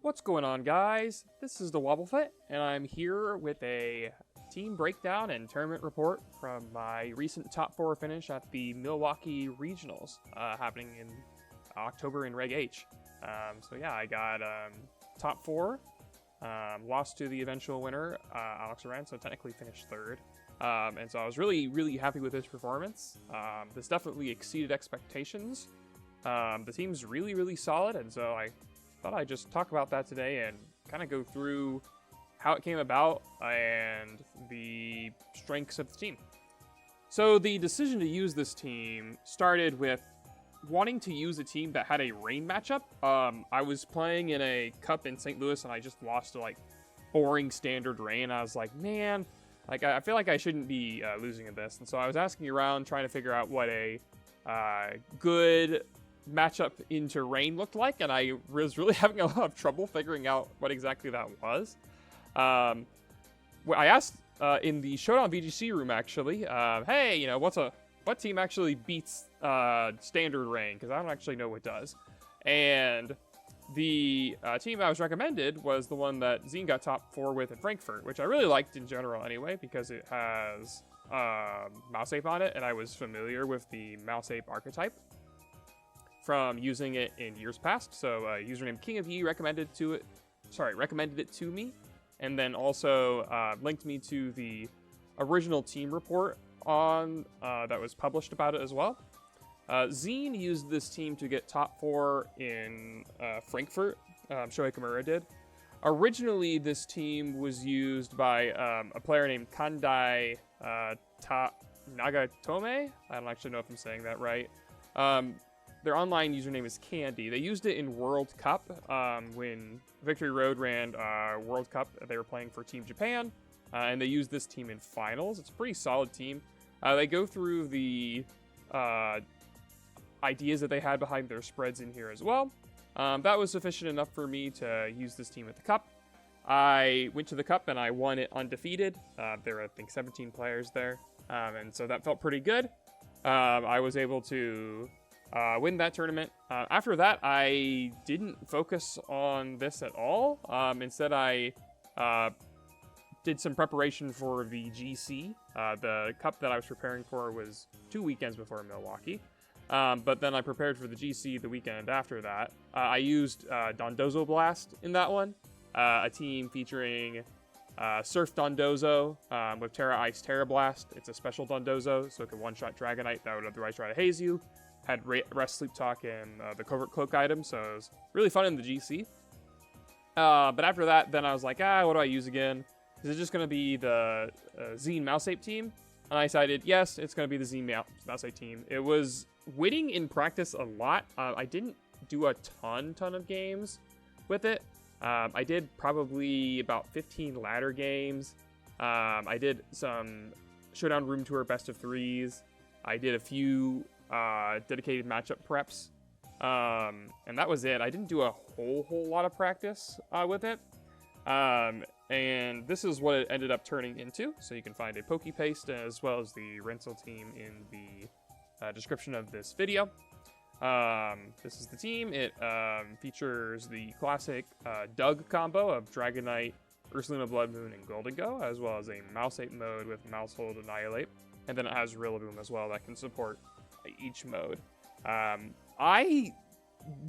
What's going on, guys? This is DaWoblefet, and I'm here with a team breakdown and tournament report from my recent top 4 finish at the Milwaukee Regionals, happening in October in Reg H. So yeah, I got top 4, lost to the eventual winner, Alex Aran, so technically finished 3rd. And so I was really happy with this performance. This definitely exceeded expectations. The team's really solid, and so I thought I'd just talk about that today and kind of go through how it came about and the strengths of the team. So the decision to use this team started with wanting to use a team that had a rain matchup. I was playing in a cup in St. Louis and I just lost to like boring standard rain. I was like, man, like I feel like I shouldn't be losing in this. And so I was asking around trying to figure out what a good matchup into rain looked like, and I was really having a lot of trouble figuring out what exactly that was. I asked in the Showdown VGC room, actually, hey, you know, what team actually beats standard rain? Because I don't actually know what does. And the team I was recommended was the one that Zine got top 4 with in Frankfurt, which I really liked in general anyway, because it has Mausape on it, and I was familiar with the Mausape archetype from using it in years past. So username King of Yi recommended it to me, and then also linked me to the original team report on that was published about it as well. Zine used this team to get top 4 in Frankfurt. Shohei Kimura did. Originally, this team was used by a player named Kandai Nagatome. I don't actually know if I'm saying that right. Their online username is Candy. They used it in World Cup when Victory Road ran World Cup. They were playing for Team Japan, and they used this team in finals. It's a pretty solid team. They go through the ideas that they had behind their spreads in here as well. That was sufficient enough for me to use this team at the Cup. I went to the Cup and I won it undefeated. There were, I think, 17 players there, and so that felt pretty good. I was able to win that tournament. After that, I didn't focus on this at all. Instead, I did some preparation for the GC. The cup that I was preparing for was 2 weekends before Milwaukee. But then I prepared for the GC the weekend after that. I used Dondozo Blast in that one, a team featuring Surf Dondozo with Terra Ice Terra Blast. It's a special Dondozo, so it can one-shot Dragonite that would otherwise try to haze you. Had Rest, Sleep, Talk, and the Covert Cloak item, so it was really fun in the GC. But after that, then I was like, what do I use again? Is it just going to be the Zine Mausape team? And I decided, yes, it's going to be the Zine Mausape team. It was winning in practice a lot. I didn't do a ton of games with it. I did probably about 15 ladder games. I did some Showdown Room Tour best of 3s. I did a few dedicated matchup preps, and that was it. I didn't do a whole lot of practice with it, and this is what it ended up turning into. So you can find a Poke Paste as well as the rental team in the description of this video. This is the team. It features the classic Doug combo of Dragonite, Ursaluna-Bloodmoon, and Gholdengo, as well as a Mausape mode with Maushold and Annihilape, and then it has Rillaboom as well that can support each mode. I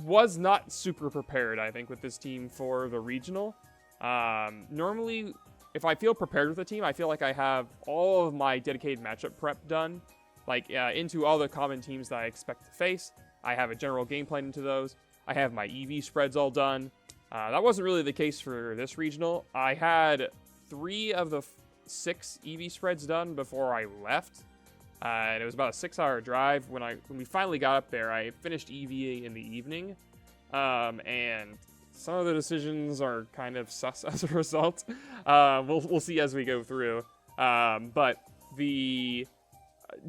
was not super prepared, I think, with this team for the regional. Normally, if I feel prepared with a team, I feel like I have all of my dedicated matchup prep done, like into all the common teams that I expect to face. I have a general game plan into those. I have my EV spreads all done. That wasn't really the case for this regional. I had 3 of the 6 EV spreads done before I left. And it was about a 6-hour drive. When we finally got up there, I finished EVA in the evening. And some of the decisions are kind of sus as a result. We'll see as we go through. But the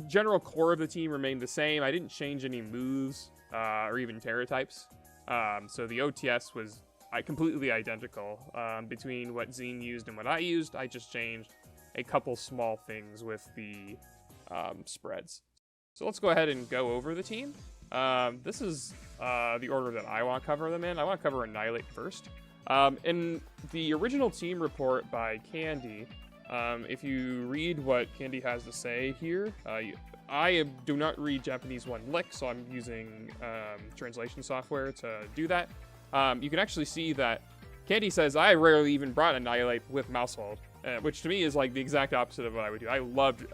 general core of the team remained the same. I didn't change any moves or even Terra types. So the OTS was completely identical between what Zine used and what I used. I just changed a couple small things with the spreads. So let's go ahead and go over the team. This is the order that I want to cover them in. I want to cover Annihilape first. In the original team report by Candy, if you read what Candy has to say here, I do not read Japanese one lick, so I'm using translation software to do that. You can actually see that Candy says, I rarely even brought Annihilape with Maushold, which to me is like the exact opposite of what I would do. I loved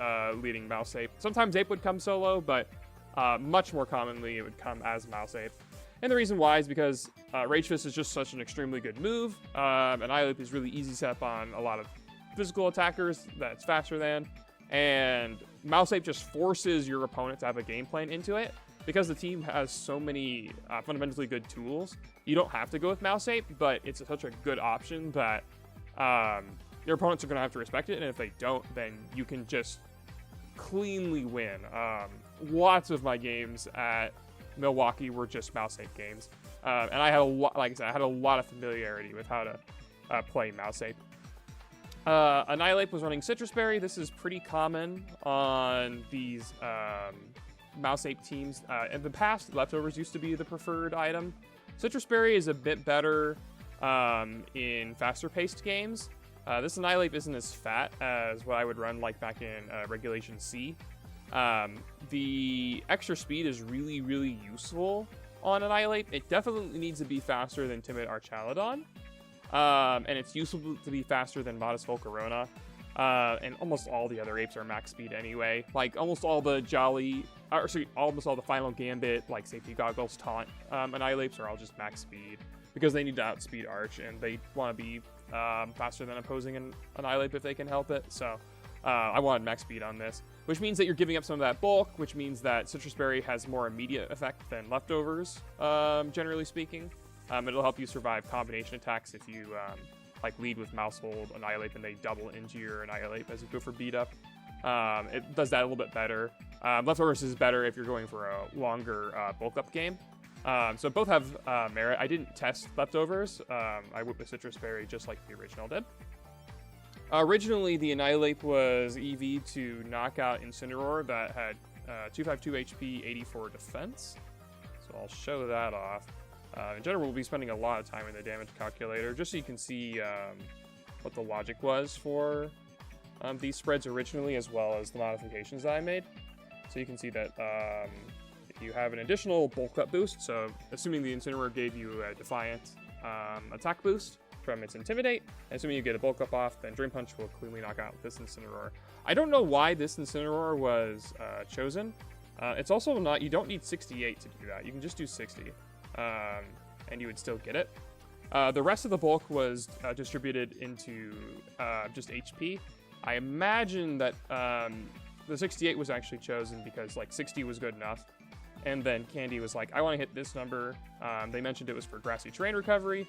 leading Mausape. Sometimes Ape would come solo, but much more commonly it would come as Mausape. And the reason why is because Rage Fist is just such an extremely good move. Annihilape is really easy set up on a lot of physical attackers that's faster than. And Mausape just forces your opponent to have a game plan into it. Because the team has so many fundamentally good tools, you don't have to go with Mausape, but it's such a good option that your opponents are going to have to respect it. And if they don't, then you can just cleanly win. Lots of my games at Milwaukee were just Mausape games. And I had a lot, like I said, I had a lot of familiarity with how to play Mausape. Annihilape was running Citrus Berry. This is pretty common on these Mausape teams. In the past, Leftovers used to be the preferred item. Citrus Berry is a bit better in faster-paced games. This Annihilape isn't as fat as what I would run like back in Regulation C. The extra speed is really, really useful on Annihilape. It definitely needs to be faster than Timid Archaludon. And it's useful to be faster than Modest Volcarona. And almost all the other apes are max speed anyway. Like, almost all the almost all the Final Gambit, like Safety Goggles, Taunt, Annihilapes are all just max speed. Because they need to outspeed Arch, and they want to be faster than opposing an Annihilape if they can help it. So, I wanted max speed on this. Which means that you're giving up some of that bulk, which means that Citrus Berry has more immediate effect than Leftovers, generally speaking. It'll help you survive combination attacks if you like lead with Maushold, Annihilape, and they double into your Annihilape as you go for beat up. It does that a little bit better. Leftovers is better if you're going for a longer bulk up game. So both have merit. I didn't test Leftovers. I went with Citrus Berry just like the original did. Originally, the Annihilape was EV to knock out Incineroar that had 252 HP, 84 defense. So I'll show that off. In general, we'll be spending a lot of time in the damage calculator, just so you can see what the logic was for these spreads originally, as well as the modifications that I made. So you can see that if you have an additional bulk up boost, so assuming the Incineroar gave you a Defiant attack boost from its Intimidate, and assuming you get a bulk up off, then Drain Punch will cleanly knock out this Incineroar. I don't know why this Incineroar was chosen. It's also not, you don't need 68 to do that. You can just do 60. And you would still get it. The rest of the bulk was distributed into just HP. I imagine that the 68 was actually chosen because like 60 was good enough. And then Candy was like, I want to hit this number. They mentioned it was for Grassy Terrain Recovery.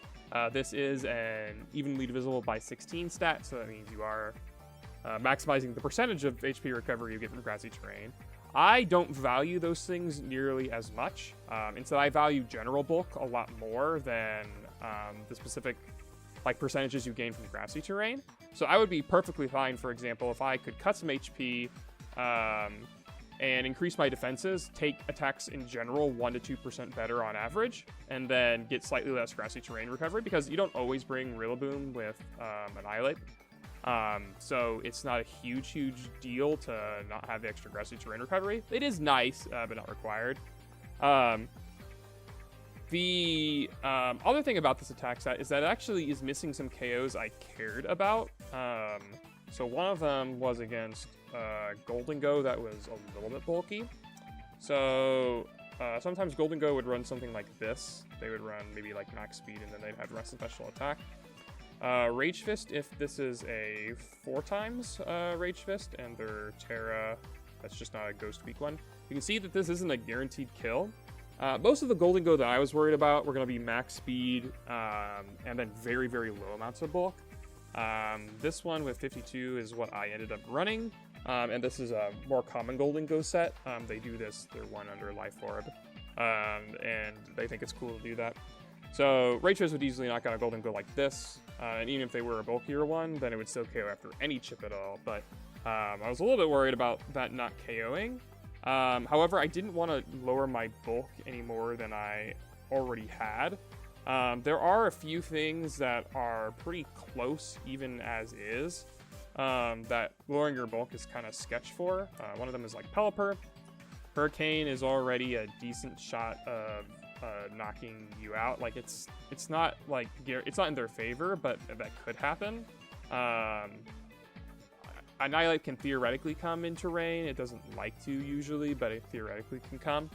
This is an evenly divisible by 16 stat, so that means you are maximizing the percentage of HP recovery you get from Grassy Terrain. I don't value those things nearly as much. Instead, I value general bulk a lot more than the specific like percentages you gain from grassy terrain. So I would be perfectly fine, for example, if I could cut some HP and increase my defenses, take attacks in general 1 to 2% better on average, and then get slightly less grassy terrain recovery, because you don't always bring Rillaboom with Annihilape. So it's not a huge deal to not have the extra grassy terrain recovery. It is nice, but not required. The other thing about this attack set is that it actually is missing some KOs I cared about. So one of them was against Gholdengo that was a little bit bulky. So sometimes Gholdengo would run something like this. They would run maybe like max speed, and then they'd have rest and special attack. Rage Fist, if this is a 4 times Rage Fist, and their Terra, that's just not a Ghost Weak one. You can see that this isn't a guaranteed kill. Most of the Gholdengo that I was worried about were going to be max speed, and then very low amounts of bulk. This one with 52 is what I ended up running, and this is a more common Gholdengo set. They do this, they're one under Life Orb, and they think it's cool to do that. So Rage Fist would easily knock out a Gholdengo like this, and even if they were a bulkier one, then it would still KO after any chip at all, but I was a little bit worried about that not KOing. However, I didn't want to lower my bulk any more than I already had. There are a few things that are pretty close, even as is, that lowering your bulk is kind of sketch for. One of them is like Pelipper. Hurricane is already a decent shot of knocking you out. Like it's not like it's not in their favor, but that could happen. Annihilape can theoretically come into rain. It doesn't like to usually, but it theoretically can come.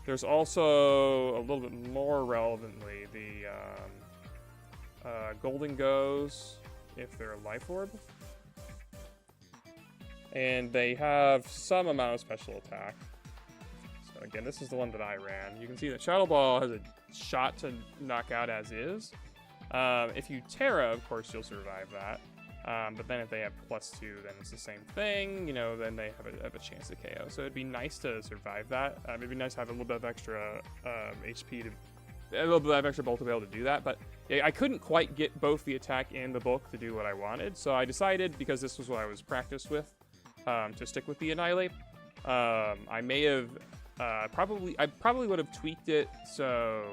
There's also a little bit more relevantly the Gholdengos, if they're a Life Orb. And they have some amount of special attack. So again, this is the one that I ran. You can see that Shadow Ball has a shot to knock out as is. If you Terra, of course, you'll survive that. But then if they have +2, then it's the same thing. You know, then they have a chance to KO. So it'd be nice to survive that. It'd be nice to have a little bit of extra HP a little bit of extra bulk to be able to do that. But yeah, I couldn't quite get both the attack and the bulk to do what I wanted. So I decided, because this was what I was practiced with, to stick with the Annihilape. I may have I probably would have tweaked it so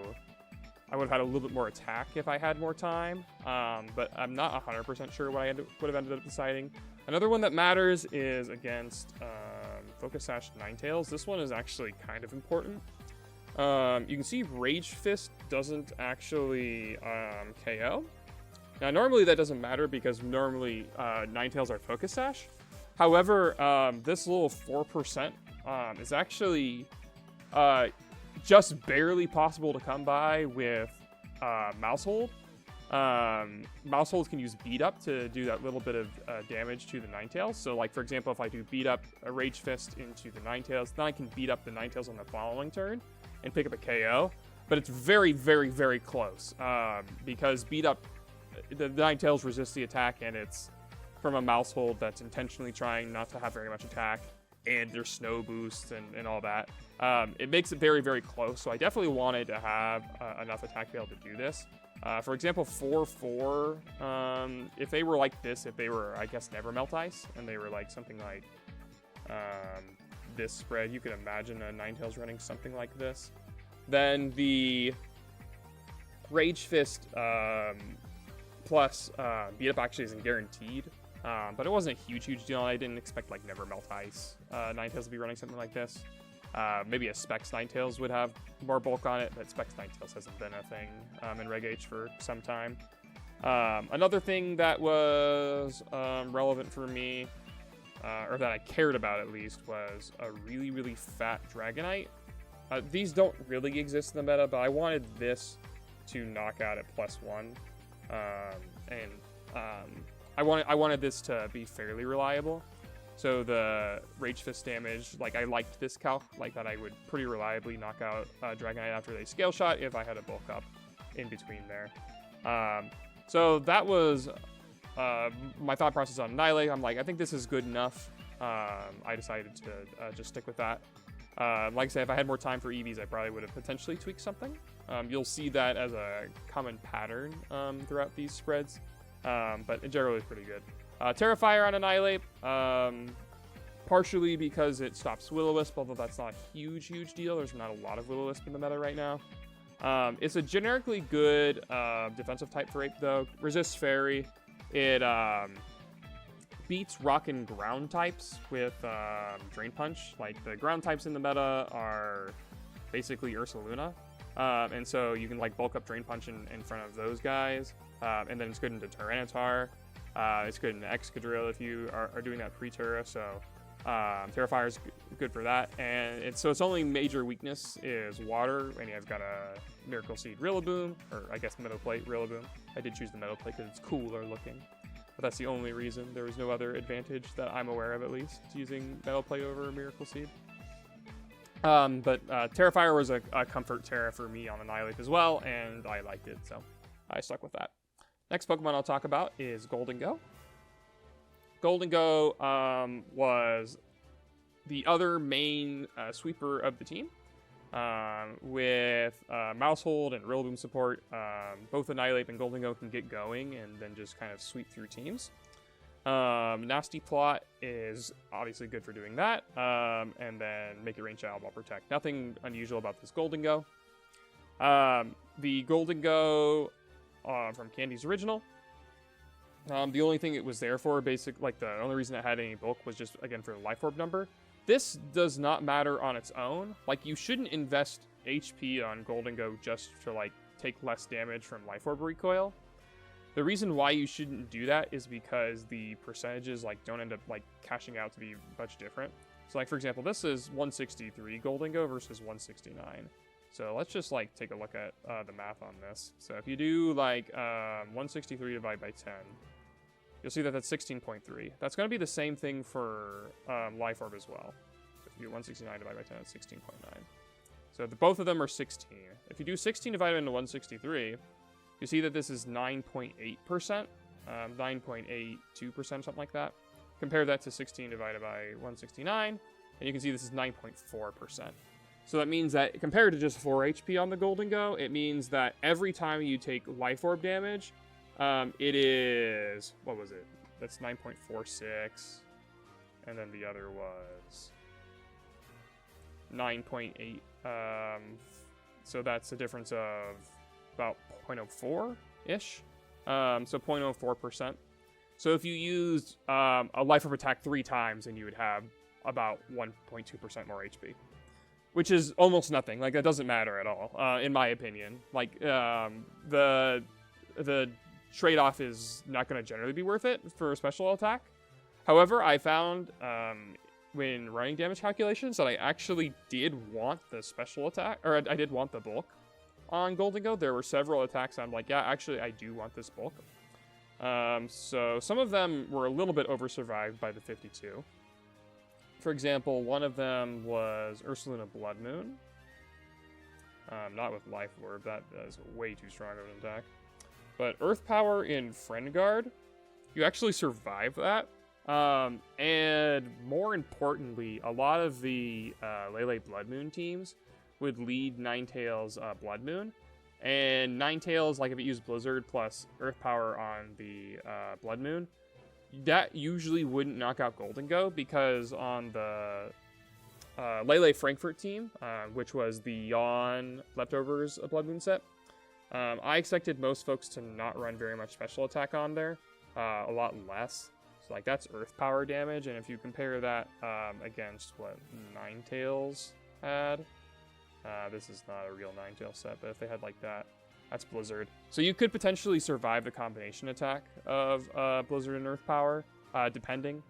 I would have had a little bit more attack if I had more time, but I'm not 100% sure what I would have ended up deciding. Another one that matters is against Focus Sash Ninetales. This one is actually kind of important. You can see Rage Fist doesn't actually KO. Now, normally that doesn't matter because normally Ninetales are Focus Sash. However, this little 4% is actually just barely possible to come by with Maushold. Maushold can use Beat Up to do that little bit of damage to the Ninetales. So, like, for example, if I do Beat Up a Rage Fist into the Ninetales, then I can beat up the Ninetales on the following turn and pick up a KO. But it's very, very, very close because Beat Up, the Ninetales resist the attack, and it's from a Maushold that's intentionally trying not to have very much attack, and there's snow boosts and all that. It makes it very, very close, so I definitely wanted to have enough attack to be able to do this. For example, 4/4, if they were like this, if they were, I guess, Never Melt Ice, and they were like something like this spread, you can imagine a Ninetales running something like this, then the Rage Fist plus Beat Up actually isn't guaranteed. But it wasn't a huge deal. I didn't expect like Never Melt Ice Ninetales to be running something like this. Maybe a Specs Ninetales would have more bulk on it, but Specs Ninetales hasn't been a thing in Reg H for some time. Another thing that was relevant for me, or that I cared about at least, was a really, really fat Dragonite. These don't really exist in the meta, but I wanted this to knock out at +1. I wanted this to be fairly reliable. So the Rage Fist damage, like I liked this calc, like that I would pretty reliably knock out Dragonite after they Scale Shot if I had a bulk up in between there. So that was my thought process on Annihilape. I'm like, I think this is good enough. I decided to just stick with that. Like I say, if I had more time for EVs, I probably would have potentially tweaked something. You'll see that as a common pattern throughout these spreads. But in general, it's pretty good. Terrifier on Annihilape, partially because it stops Will-O-Wisp, although that's not a huge deal. There's not a lot of Will-O-Wisp in the meta right now. It's a generically good defensive type for Ape, though. Resists Fairy. It beats Rock and Ground types with Drain Punch. Like, the ground types in the meta are basically Ursaluna. And so you can, like, bulk up Drain Punch in front of those guys. And then it's good into Tyranitar. It's good into Excadrill if you are doing that pre-Terra. So Terrifier is good for that. And its only major weakness is water. And you've got a Miracle Seed Rillaboom, or I guess Metal Plate Rillaboom. I did choose the Metal Plate because it's cooler looking. But that's the only reason. There was no other advantage that I'm aware of, at least, to using Metal Plate over Miracle Seed. But Terrifier was a comfort Terra for me on Annihilape as well, and I liked it, so I stuck with that. Next Pokemon I'll talk about is Gholdengo. Gholdengo was the other main sweeper of the team. With Maushold and Rillaboom support, both Annihilape and Gholdengo can get going and then just kind of sweep through teams. Nasty Plot is obviously good for doing that, and then make it Rain Shadow Ball Protect. Nothing unusual about this Gholdengo. The Gholdengo from Candy's Original. The only thing it was there for, the only reason it had any bulk was just, again, for the Life Orb number. This does not matter on its own. Like, you shouldn't invest HP on Gholdengo just to, like, take less damage from Life Orb recoil. The reason why you shouldn't do that is because the percentages, like, don't end up, like, cashing out to be much different. So, like, for example, this is 163 Gholdengo versus 169. So let's just, like, take a look at the math on this. So if you do, like, 163 divided by 10, you'll see that that's 16.3. That's going to be the same thing for Life Orb as well. If you do 169 divided by 10, it's 16.9. So both of them are 16. If you do 16 divided into 163, you see that this is 9.8%, 9.82%, something like that. Compare that to 16 divided by 169, and you can see this is 9.4%. So that means that compared to just 4 HP on the Gholdengo, it means that every time you take Life Orb damage, it is, what was it? That's 9.46, and then the other was 9.8. So that's a difference of about 0.04-ish. So 0.04%. So if you used a Life Orb attack 3 times, then you would have about 1.2% more HP. Which is almost nothing. Like, that doesn't matter at all, in my opinion. Like, the trade-off is not going to generally be worth it for a special attack. However, I found when running damage calculations that I actually did want the special attack, or I did want the bulk on Gholdengo. There were several attacks I'm like, yeah, actually, I do want this bulk. So some of them were a little bit over-survived by the 52. For example, one of them was Ursaluna-Bloodmoon. Not with Life Orb, that is way too strong of an attack. But Earth Power in Friend Guard, you actually survive that. And more importantly, a lot of the Lele-Bloodmoon teams would lead Ninetales Bloodmoon. And Ninetales, like if it used Blizzard plus Earth Power on the Bloodmoon, that usually wouldn't knock out Gholdengo, because on the Lele Frankfurt team, which was the Yawn Leftovers Bloodmoon set, I expected most folks to not run very much special attack on there, a lot less. So like that's Earth Power damage, and if you compare that against what Ninetales had, this is not a real Ninetales set, but if they had like that, that's Blizzard. So you could potentially survive the combination attack of Blizzard and Earth Power, depending.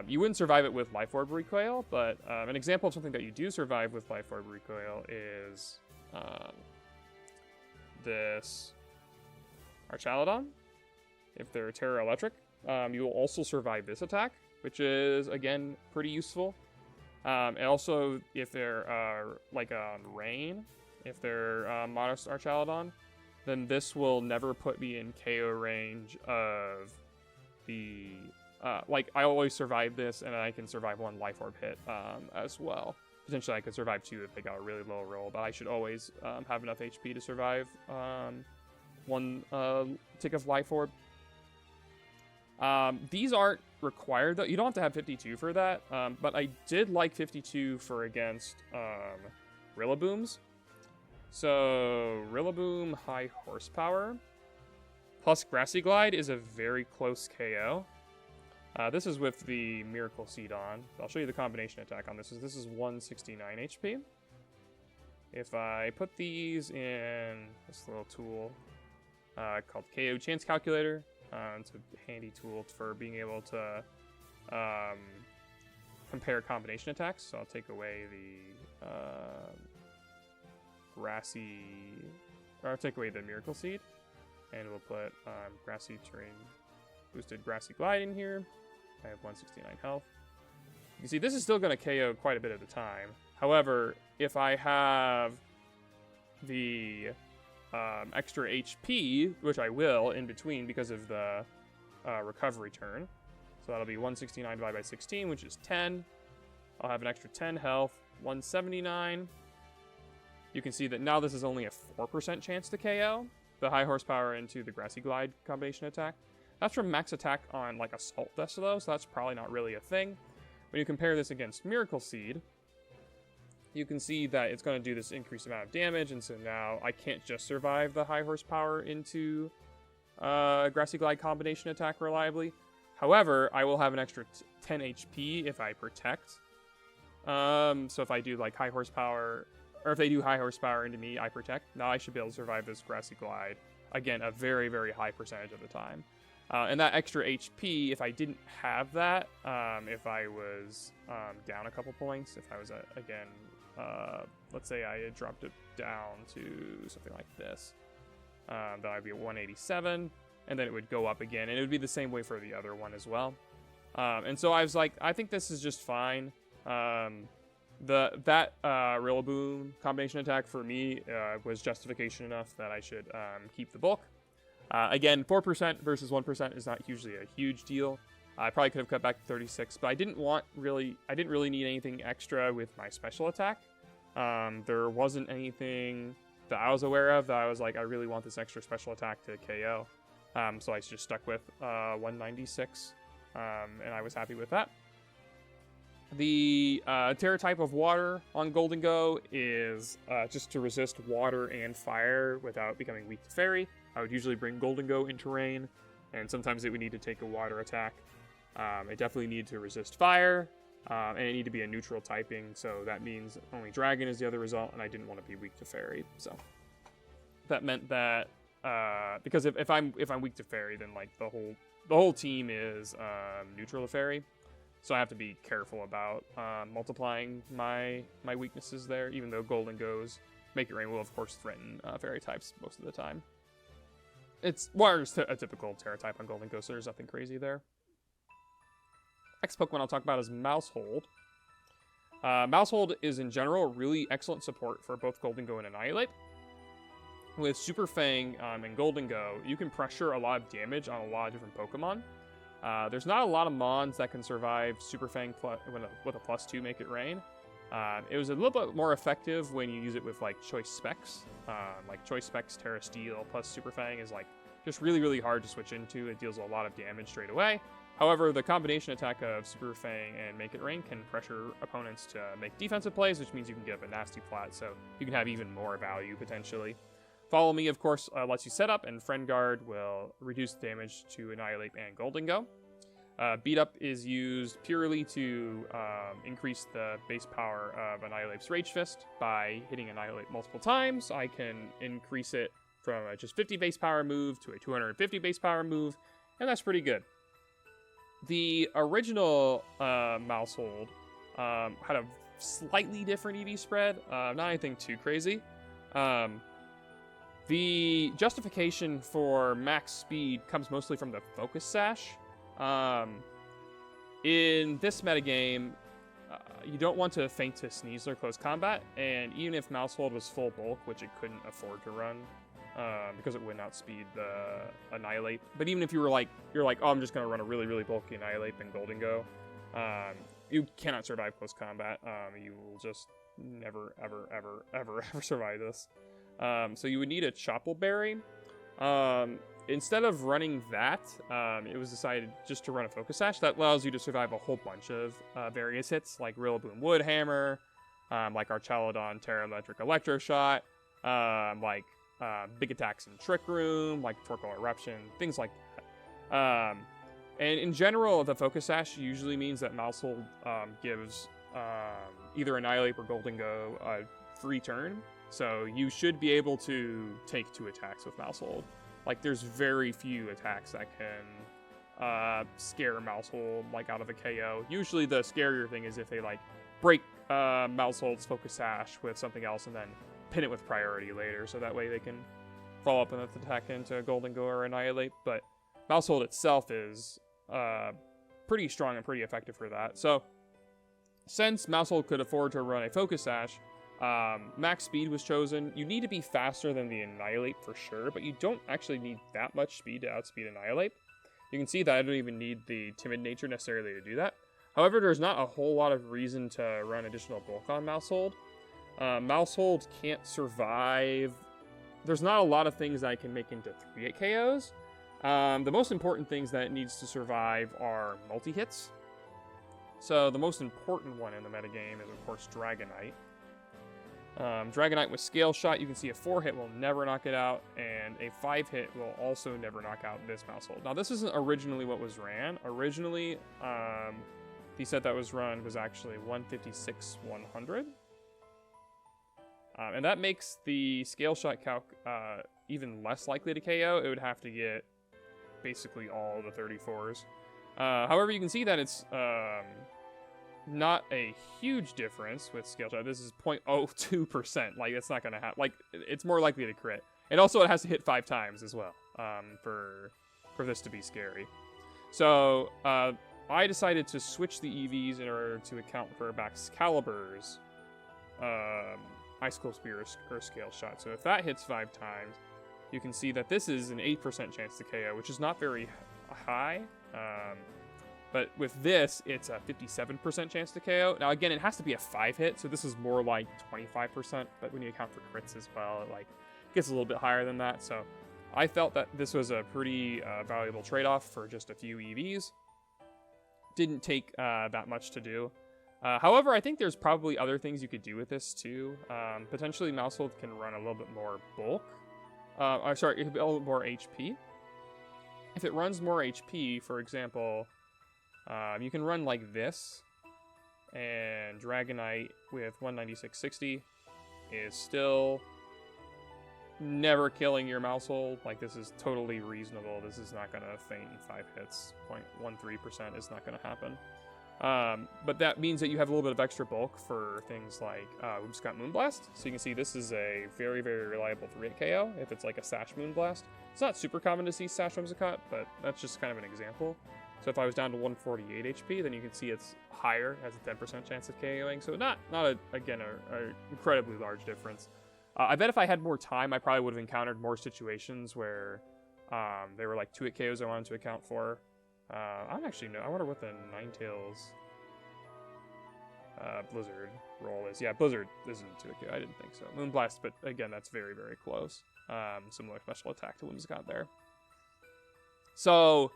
You wouldn't survive it with Life Orb recoil, but an example of something that you do survive with Life Orb recoil is this Archaludon. If they're Terra Electric, you will also survive this attack, which is, again, pretty useful. And also, if they're like on Rain, if they're Modest Archaludon, then this will never put me in KO range of the... like, I always survive this, and I can survive one Life Orb hit as well. Potentially, I could survive 2 if they got a really low roll, but I should always have enough HP to survive one tick of Life Orb. These aren't required, though. You don't have to have 52 for that, but I did like 52 for against Rillabooms. So, Rillaboom High Horsepower plus Grassy Glide is a very close KO. This is with the Miracle Seed on. I'll show you the combination attack on this. This is 169 HP. If I put these in this little tool called KO Chance Calculator, it's a handy tool for being able to compare combination attacks. So I'll take away the I'll take away the Miracle Seed, and we'll put Grassy Terrain Boosted Grassy Glide in here. I have 169 health. You see, this is still going to KO quite a bit at a time. However, if I have the extra HP, which I will in between because of the recovery turn, so that'll be 169 divided by 16, which is 10. I'll have an extra 10 health, 179. You can see that now this is only a 4% chance to KO the high horsepower into the Grassy Glide combination attack. That's from max attack on like Assault Vest though, so that's probably not really a thing. When you compare this against Miracle Seed, you can see that it's going to do this increased amount of damage, and so now I can't just survive the high horsepower into Grassy Glide combination attack reliably. However, I will have an extra 10 HP if I protect. So if I do like high horsepower, or if they do high horsepower into me, I protect. Now I should be able to survive this Grassy Glide, again, a very, very high percentage of the time. And that extra HP, if I didn't have that, if I was down a couple points, if I was, again, let's say I had dropped it down to something like this, then I'd be at 187, and then it would go up again, and it would be the same way for the other one as well. And so I was like, I think this is just fine. That Rillaboom combination attack for me was justification enough that I should keep the bulk. Again, 4% versus 1% is not usually a huge deal. I probably could have cut back to 36, but I didn't really need anything extra with my special attack. There wasn't anything that I was aware of that I was like, I really want this extra special attack to KO. So I just stuck with 196, and I was happy with that. The Terra type of water on Gholdengo is just to resist water and fire without becoming weak to fairy. I would usually bring Gholdengo into rain, and sometimes it would need to take a water attack. It definitely needed to resist fire, and it needed to be a neutral typing, so that means only dragon is the other result, and I didn't want to be weak to fairy. So that meant that because if I'm weak to fairy, then like the whole team is neutral to fairy. So I have to be careful about multiplying my weaknesses there, even though Gholdengo's Make It Rain will, of course, threaten fairy types most of the time. Water is a typical Terra type on Gholdengo, so there's nothing crazy there. Next Pokemon I'll talk about is Maushold. Maushold is, in general, really excellent support for both Gholdengo and Annihilape. With Super Fang and Gholdengo, you can pressure a lot of damage on a lot of different Pokemon. There's not a lot of Mons that can survive Super Fang with a +2 Make It Rain. It was a little bit more effective when you use it with like Choice Specs. Like Choice Specs Terra Steel plus Super Fang is like just really, really hard to switch into. It deals a lot of damage straight away. However, the combination attack of Super Fang and Make It Rain can pressure opponents to make defensive plays, which means you can get up a nasty plat, so you can have even more value potentially. Follow Me, of course, lets you set up, and Friend Guard will reduce damage to Annihilape and Gholdengo. Beat Up is used purely to increase the base power of Annihilape's Rage Fist by hitting Annihilape multiple times. I can increase it from a just 50 base power move to a 250 base power move, and that's pretty good. The original Maushold had a slightly different EV spread, not anything too crazy. The justification for max speed comes mostly from the Focus Sash. In this metagame, you don't want to feint to Sneasler close combat, and even if Maushold was full bulk, which it couldn't afford to run, because it wouldn't outspeed the Annihilape. But even if you're like, oh, I'm just gonna run a really, really bulky Annihilape and Gholdengo, you cannot survive close combat. You will just never, ever, ever, ever, ever survive this. So you would need a Chopple Berry. Instead of running that, it was decided just to run a Focus Sash. That allows you to survive a whole bunch of various hits, like Rillaboom Wood Hammer, like Archaludon Terra Electric Electro Shot, like big attacks in Trick Room, like Torkoal Eruption, things like that. And in general, the Focus Sash usually means that Maushold gives either Annihilape or Gholdengo a free turn. So you should be able to take 2 attacks with Maushold. Like, there's very few attacks that can scare Maushold, like, out of a KO. Usually the scarier thing is if they, like, break Maushold's Focus Sash with something else and then pin it with priority later, so that way they can follow up and attack into Gholdengo or Annihilape. But Maushold itself is pretty strong and pretty effective for that. So, since Maushold could afford to run a Focus Sash, max speed was chosen. You need to be faster than the Annihilape for sure, but you don't actually need that much speed to outspeed Annihilape. You can see that I don't even need the timid nature necessarily to do that. However, there's not a whole lot of reason to run additional bulk on Maushold. Maushold can't survive. There's not a lot of things that I can make into 3-hit KOs. The most important things that it needs to survive are multi-hits. So the most important one in the metagame is, of course, Dragonite. Dragonite with Scale Shot, you can see a 4-hit will never knock it out, and a 5-hit will also never knock out this Maushold. Now, this isn't originally what was ran. Originally, the set that was run was actually 156-100. And that makes the Scale Shot calc even less likely to KO. It would have to get basically all the 34s. However, you can see that it's not a huge difference with Scale Shot. This is 0.02%. Like, it's not going to happen. Like, it's more likely to crit. And also, it has to hit 5 times as well for this to be scary. So, I decided to switch the EVs in order to account for Baxcalibur's Icicle Spear or Scale Shot. So, if that hits 5 times, you can see that this is an 8% chance to KO, which is not very high. But with this, it's a 57% chance to KO. Now, again, it has to be a 5-hit, so this is more like 25%. But when you account for crits as well, it gets a little bit higher than that. So I felt that this was a pretty valuable trade-off for just a few EVs. Didn't take that much to do. However, I think there's probably other things you could do with this too. Potentially, Maushold can run a little bit more bulk. A little bit more HP. If it runs more HP, for example, you can run like this, and Dragonite with 196.60 is still never killing your Maushold. Like, this is totally reasonable. This is not going to faint in 5 hits. 0.13% is not going to happen. But that means that you have a little bit of extra bulk for things like Whimsicott Moonblast. So you can see this is a very, very reliable 3-hit KO if it's like a Sash Moonblast. It's not super common to see Sash Whimsicott, but that's just kind of an example. So if I was down to 148 HP, then you can see it's higher, has a 10% chance of KOing. So not again, an incredibly large difference. I bet if I had more time, I probably would have encountered more situations where there were like 2-hit KOs I wanted to account for. I don't actually know. I wonder what the Ninetales Blizzard roll is. Yeah, Blizzard isn't 2-hit KO. I didn't think so. Moonblast, but again, that's very, very close. Similar special attack to Whimsicott there. So,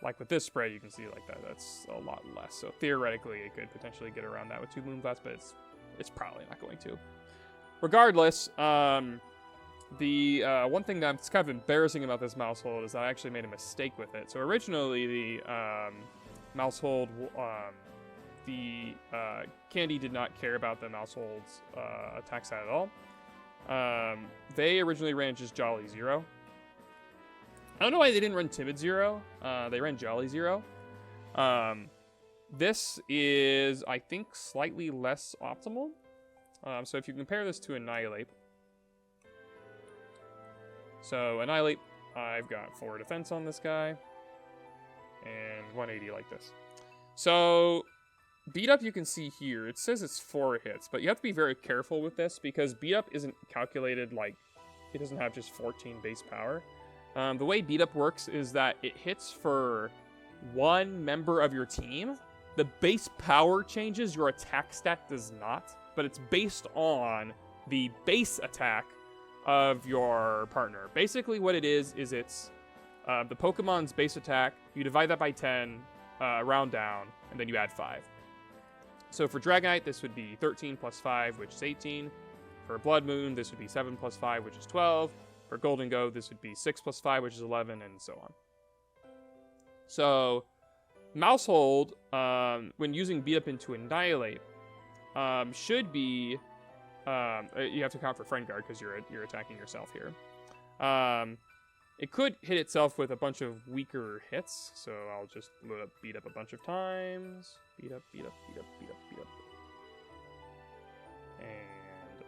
like with this spread, you can see like that's a lot less. So theoretically, it could potentially get around that with 2 Moonblasts, but it's probably not going to. Regardless, the one thing that's kind of embarrassing about this Maushold is that I actually made a mistake with it. So originally, the Maushold, the Candy did not care about the Maushold's attack stat at all. They originally ran just Jolly Zero. I don't know why they didn't run Timid Zero. They ran Jolly Zero. This is, I think, slightly less optimal. So if you compare this to Annihilape. So Annihilape, I've got 4 defense on this guy. And 180 like this. So Beat Up, you can see here, it says it's 4 hits. But you have to be very careful with this because Beat Up isn't calculated like, it doesn't have just 14 base power. The way Beat Up works is that it hits for 1 member of your team. The base power changes, your attack stat does not. But it's based on the base attack of your partner. Basically what it is it's the Pokemon's base attack. You divide that by 10, round down, and then you add 5. So for Dragonite, this would be 13 plus 5, which is 18. For Bloodmoon, this would be 7 plus 5, which is 12. For Gholdengo, this would be 6 plus 5, which is 11, and so on. So, Maushold, when using Beat Up into Annihilape, should be... you have to account for Friend Guard because you're attacking yourself here. It could hit itself with a bunch of weaker hits, so I'll just load up Beat Up a bunch of times. Beat Up, Beat Up, Beat Up, Beat Up, Beat Up. And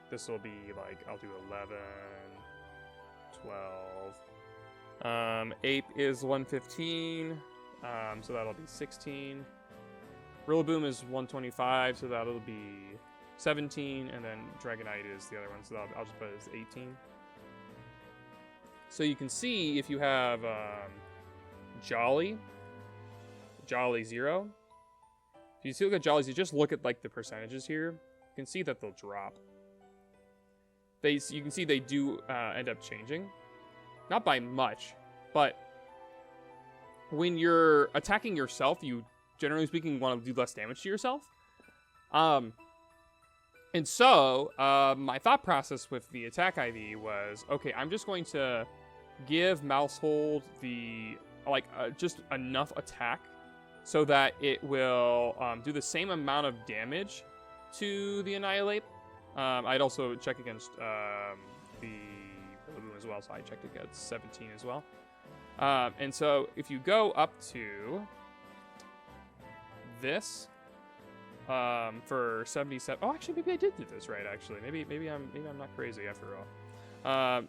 this will be like, I'll do 11, 12. Ape is 115, so that'll be 16. Rillaboom is 125, so that'll be 17, and then Dragonite is the other one, so I'll just put it as 18. So you can see if you have Jolly 0. If you see look at Jollies, you just look at like the percentages here. You can see that they'll drop. You can see they do end up changing, not by much, but when you're attacking yourself, you generally speaking want to do less damage to yourself. And so, my thought process with the attack IV was, okay, I'm just going to give Maushold the, just enough attack so that it will do the same amount of damage to the Annihilape. I'd also check against the Rillaboom as well, so I checked against 17 as well. And so, if you go up to this, for 77. Oh, actually, maybe I did do this right. Actually, maybe I'm not crazy after all.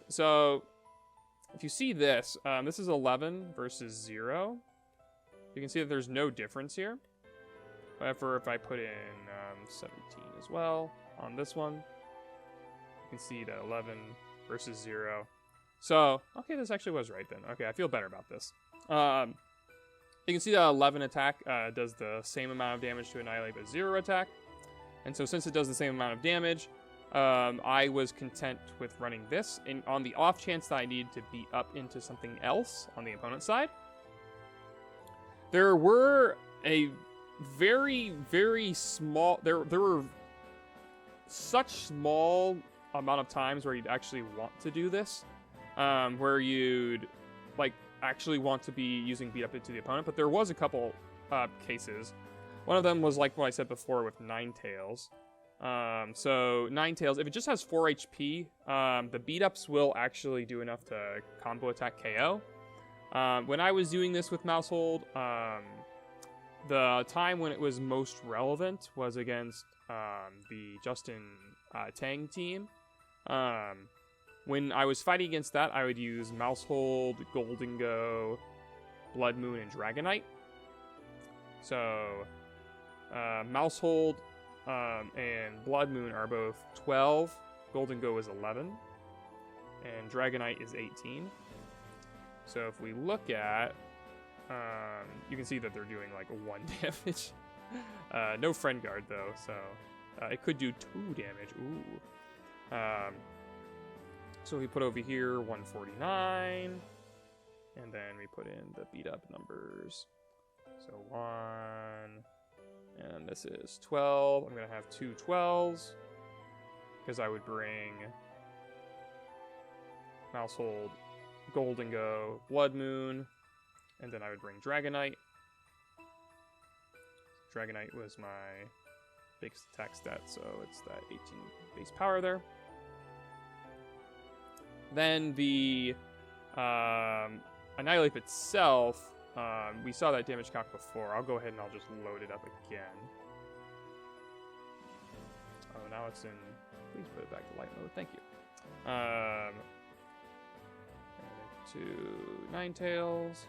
So if you see this, this is 11 versus 0. You can see that there's no difference here. However, if I put in 17 as well on this one, you can see that 11 versus 0. So okay, this actually was right then. Okay, I feel better about this. You can see that 11 attack does the same amount of damage to Annihilape as 0 attack. And so since it does the same amount of damage, I was content with running this. And on the off chance that I need to beat up into something else on the opponent's side, there were a very, very small... There were such small amount of times where you'd actually want to do this. Where you'd, actually want to be using beat up into the opponent, but there was a couple cases. One of them was like what I said before with Ninetales. So Ninetales, if it just has 4 HP, the beat ups will actually do enough to combo attack KO. When I was doing this with Maushold, the time when it was most relevant was against the Justin Tang team. When I was fighting against that, I would use Maushold, Gholdengo, Bloodmoon, and Dragonite. So, Maushold and Bloodmoon are both 12, Gholdengo is 11, and Dragonite is 18. So if we look at, you can see that they're doing 1 damage. No friend guard though, so it could do 2 damage. Ooh. So we put over here 149, and then we put in the beat up numbers. So 1, and this is 12. I'm going to have 2 12s, because I would bring Maushold, Gholdengo, Bloodmoon, and then I would bring Dragonite. Dragonite was my base attack stat, so it's that 18 base power there. Then the Annihilape itself, we saw that damage calc before. I'll go ahead and I'll just load it up again. Oh, now it's in... Please put it back to light mode. Thank you. To Ninetales.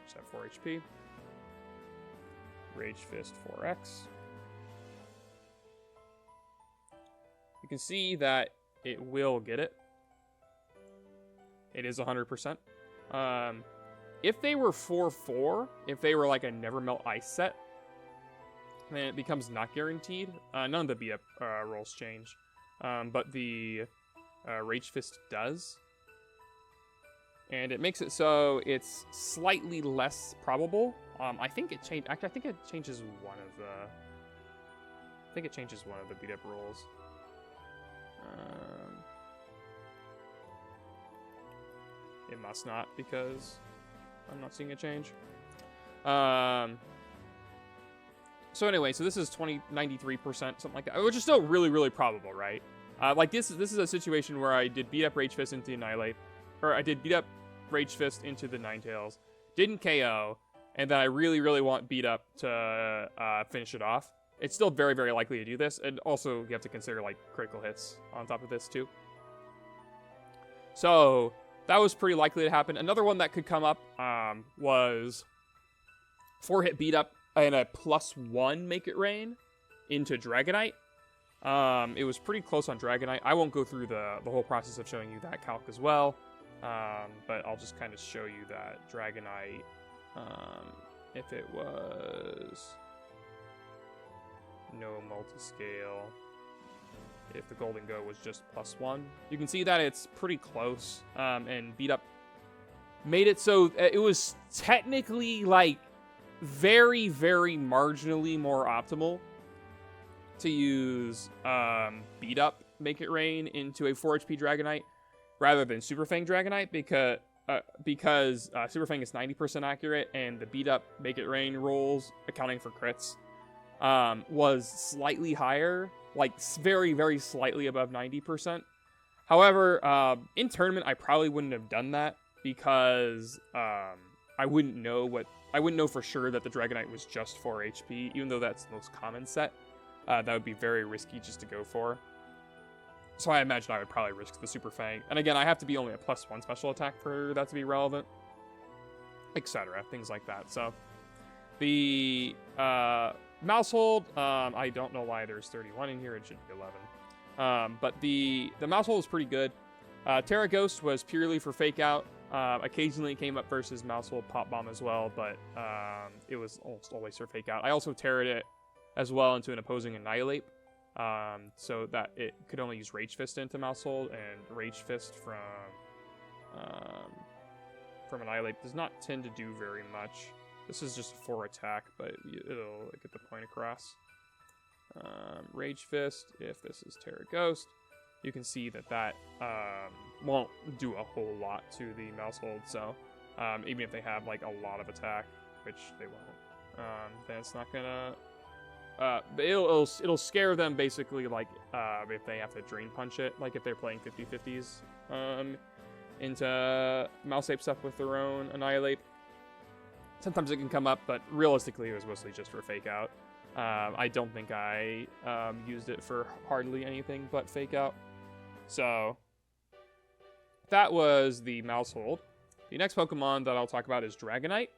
Just have 4 HP. Rage Fist 4x. You can see that it will get it. It is 100%. If they were 4-4, if they were like a Never Melt Ice set, then it becomes not guaranteed. None of the beat up rolls change. But the Rage Fist does. And it makes it so it's slightly less probable. I think it changed. Actually, I think it changes one of the. I think it changes one of the beat up rolls. It must not, because I'm not seeing a change. So anyway, so this is 93%, something like that, which is still really, really probable, right? Like this is a situation where I did beat up Rage Fist into the Annihilate, or I did beat up Rage Fist into the Ninetales, didn't KO, and then I really, really want beat up to finish it off. It's still very, very likely to do this, and also you have to consider like critical hits on top of this too. So that was pretty likely to happen. Another one that could come up was 4-hit beat up and a +1 make it rain into Dragonite. It was pretty close on Dragonite. I won't go through the whole process of showing you that calc as well, but I'll just kind of show you that Dragonite, if it was no multiscale, if the Gholdengo was just +1, you can see that it's pretty close, and beat up made it so it was technically like very, very marginally more optimal to use Beat Up Make It Rain into a 4 HP Dragonite rather than Super Fang Dragonite because Super Fang is 90% accurate and the Beat Up Make It Rain rolls, accounting for crits, was slightly higher, like very, very slightly above 90%. However, in tournament, I probably wouldn't have done that because I wouldn't know for sure that the Dragonite was just 4 HP, even though that's the most common set. That would be very risky just to go for. So I imagine I would probably risk the Super Fang. And again, I have to be only a +1 special attack for that to be relevant, etc. Things like that. So the Maushold, I don't know why there's 31 in here. It should be 11. But the Maushold is pretty good. Terra Ghost was purely for Fake Out. Occasionally it came up versus Maushold Pop Bomb as well, but it was almost always for Fake Out. I also Terra'd it as well into an opposing Annihilape, so that it could only use Rage Fist into Maushold, and Rage Fist from Annihilape does not tend to do very much. This is just a 4 attack, but it'll get the point across. Rage Fist, if this is Terra Ghost, you can see that won't do a whole lot to the Maushold, so even if they have like a lot of attack, which they won't, then it's not gonna... it'll scare them basically, like if they have to Drain Punch it, like if they're playing 50-50s into Maushold stuff with their own Annihilape. Sometimes it can come up, but realistically it was mostly just for Fake Out. I don't think I used it for hardly anything but Fake Out. So that was the Maushold. The next Pokemon that I'll talk about is Dragonite.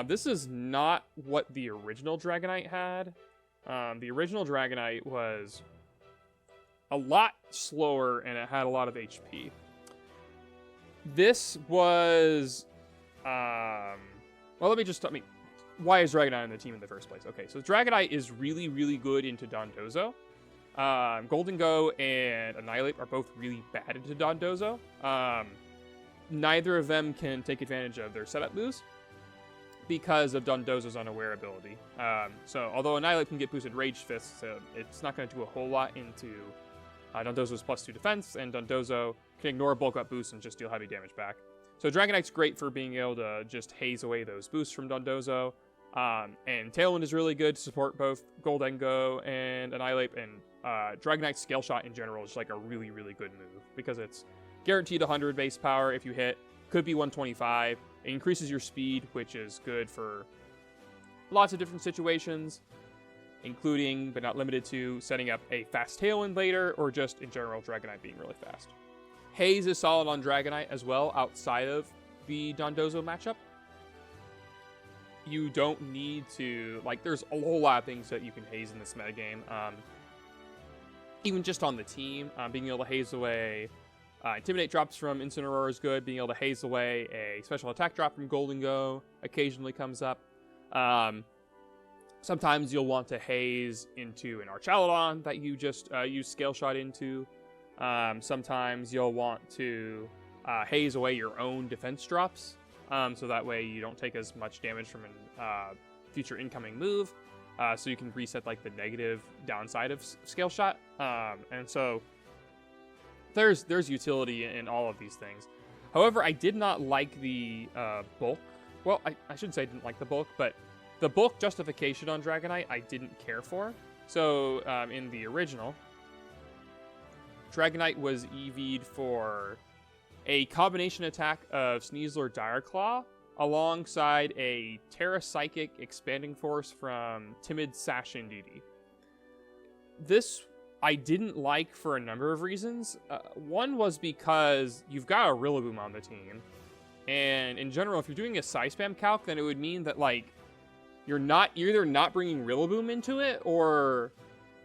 This is not what the original Dragonite had. The original Dragonite was a lot slower and it had a lot of HP. This was... well, let me... Why is Dragonite on the team in the first place? Okay, so Dragonite is really, really good into Dondozo. Gholdengo and Annihilape are both really bad into Dondozo. Neither of them can take advantage of their setup moves because of Dondozo's unaware ability. So although Annihilape can get boosted Rage Fist, it's not going to do a whole lot into Dondozo's +2 defense, and Dondozo can ignore a bulk up boost and just deal heavy damage back. So Dragonite's great for being able to just haze away those boosts from Dondozo. And Tailwind is really good to support both Gholdengo and Annihilape, and Dragonite's Scale Shot in general is like a really, really good move because it's guaranteed 100 base power if you hit, could be 125. It increases your speed, which is good for lots of different situations, including, but not limited to, setting up a fast Tailwind later, or just in general Dragonite being really fast. Haze is solid on Dragonite as well, outside of the Dondozo matchup. You don't need to, like, there's a whole lot of things that you can haze in this metagame. Even just on the team, being able to haze away Intimidate drops from Incineroar is good. Being able to haze away a special attack drop from Gholdengo occasionally comes up. Sometimes you'll want to haze into an Archaludon that you just use Scale Shot into. Sometimes you'll want to haze away your own defense drops, so that way you don't take as much damage from a future incoming move, so you can reset like the negative downside of Scale Shot. And so there's utility in all of these things. However, I did not like the bulk. Well, I shouldn't say I didn't like the bulk, but the bulk justification on Dragonite I didn't care for. So in the original, Dragonite was EV'd for a combination attack of Sneasler Dire Claw alongside a Terra Psychic Expanding Force from Timid Sash Indeedee. This I didn't like for a number of reasons. One was because you've got a Rillaboom on the team, and in general, if you're doing a size spam calc, then it would mean that like you're either not bringing Rillaboom into it, or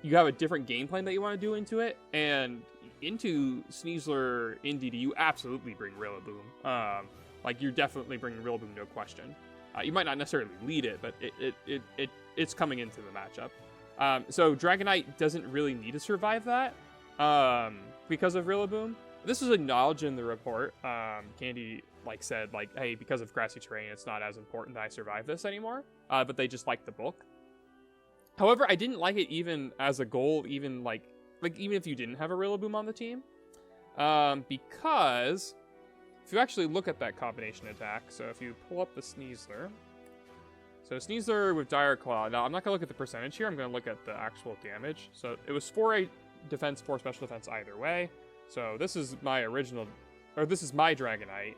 you have a different game plan that you want to do into it. And into Sneasler Indeedee, you absolutely bring Rillaboom. Like you're definitely bringing Rillaboom, no question. You might not necessarily lead it, but it's coming into the matchup. So Dragonite doesn't really need to survive that because of Rillaboom. this was acknowledged in the report. Candy said hey, because of grassy terrain, it's not as important that I survive this anymore. But they just liked the book. However, I didn't like it even as a goal, even even if you didn't have a Rillaboom on the team, because if you actually look at that combination attack, so if you pull up the Sneasler, so Sneasler with Dire Claw. Now I'm not gonna look at the percentage here. I'm gonna look at the actual damage. So it was 4 defense, 4 special defense either way. So this is my original, or this is my Dragonite,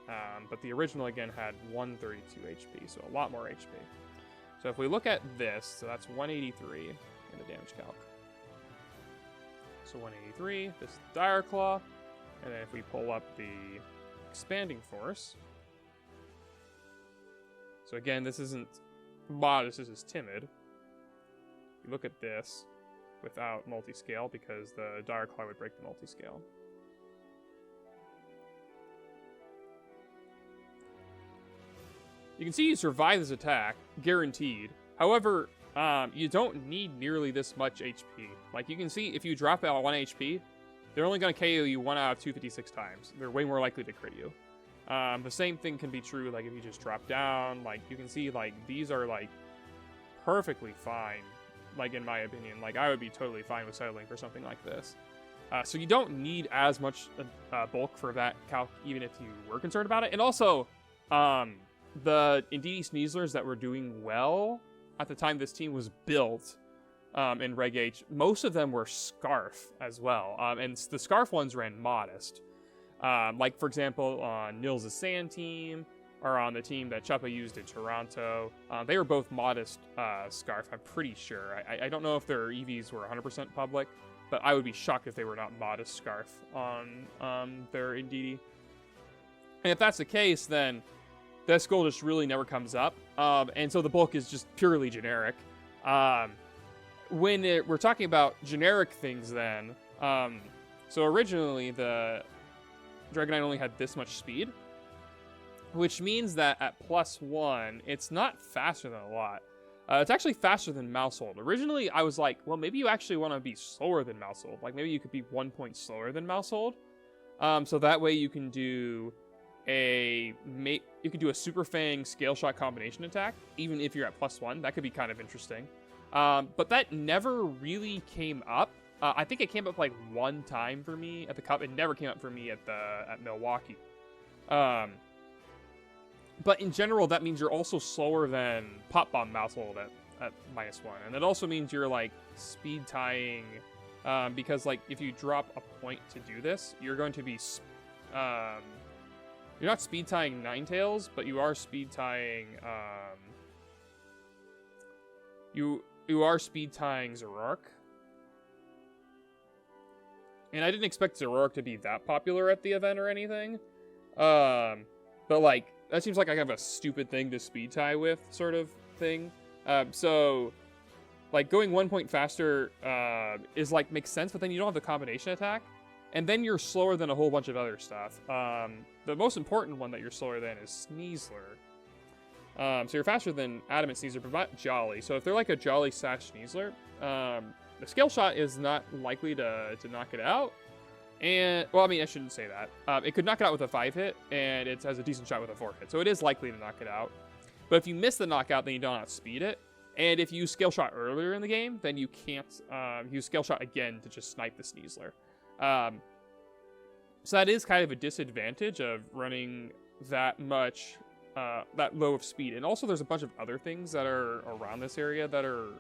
but the original again had 132 HP, so a lot more HP. So if we look at this, so that's 183 in the damage calc. So 183, this is Dire Claw, and then if we pull up the Expanding Force, so again, this isn't modest, this is timid. You look at this without multi-scale because the Dire Claw would break the multi-scale. You can see you survive this attack, guaranteed. However, you don't need nearly this much HP. You can see if you drop out 1 HP, they're only going to KO you 1 out of 256 times. They're way more likely to crit you. The same thing can be true, if you just drop down. You can see, these are, perfectly fine, in my opinion. I would be totally fine with settling for something like this. So you don't need as much bulk for that calc, even if you were concerned about it. And also, the Indeedee Sneaslers that were doing well at the time this team was built in Reg H, most of them were Scarf as well. And the Scarf ones ran modest. For example, on Nils' Sand team, or on the team that Chuppa used in Toronto, they were both modest Scarf, I'm pretty sure. I don't know if their EVs were 100% public, but I would be shocked if they were not modest Scarf on their Indeedee. And if that's the case, then this goal just really never comes up. And so the bulk is just purely generic. When we're talking about generic things then, so originally the Dragonite only had this much speed, which means that at +1, it's not faster than a lot. It's actually faster than Maushold. Originally, I was like, well, maybe you actually want to be slower than Maushold. Maybe you could be 1 point slower than Maushold. So that way you can do a Super Fang Scale Shot combination attack, even if you're at +1. That could be kind of interesting. But that never really came up. I think it came up one time for me at the Cup. It never came up for me at Milwaukee. But in general, that means you're also slower than Pop Bomb Maushold at -1. And that also means you're speed tying, because if you drop a point to do this, you're going to be you're not speed tying Ninetales, but you are speed tying you are speed tying Zoroark. And I didn't expect Zoroark to be that popular at the event or anything. But that seems like I have a stupid thing to speed tie with, sort of thing. So going 1 point faster is makes sense, but then you don't have the combination attack. And then you're slower than a whole bunch of other stuff. The most important one that you're slower than is Sneasler. So you're faster than Adamant Sneasler, but not Jolly. So if they're a Jolly / Sneasler, the Scale Shot is not likely to knock it out. And, well, I mean, I shouldn't say that. It could knock it out with a 5-hit, and it has a decent shot with a 4-hit. So it is likely to knock it out. But if you miss the knockout, then you don't outspeed it. And if you Scale Shot earlier in the game, then you can't use Scale Shot again to just snipe the Sneasler. So that is kind of a disadvantage of running that much, that low of speed. And also there's a bunch of other things that are around this area that are,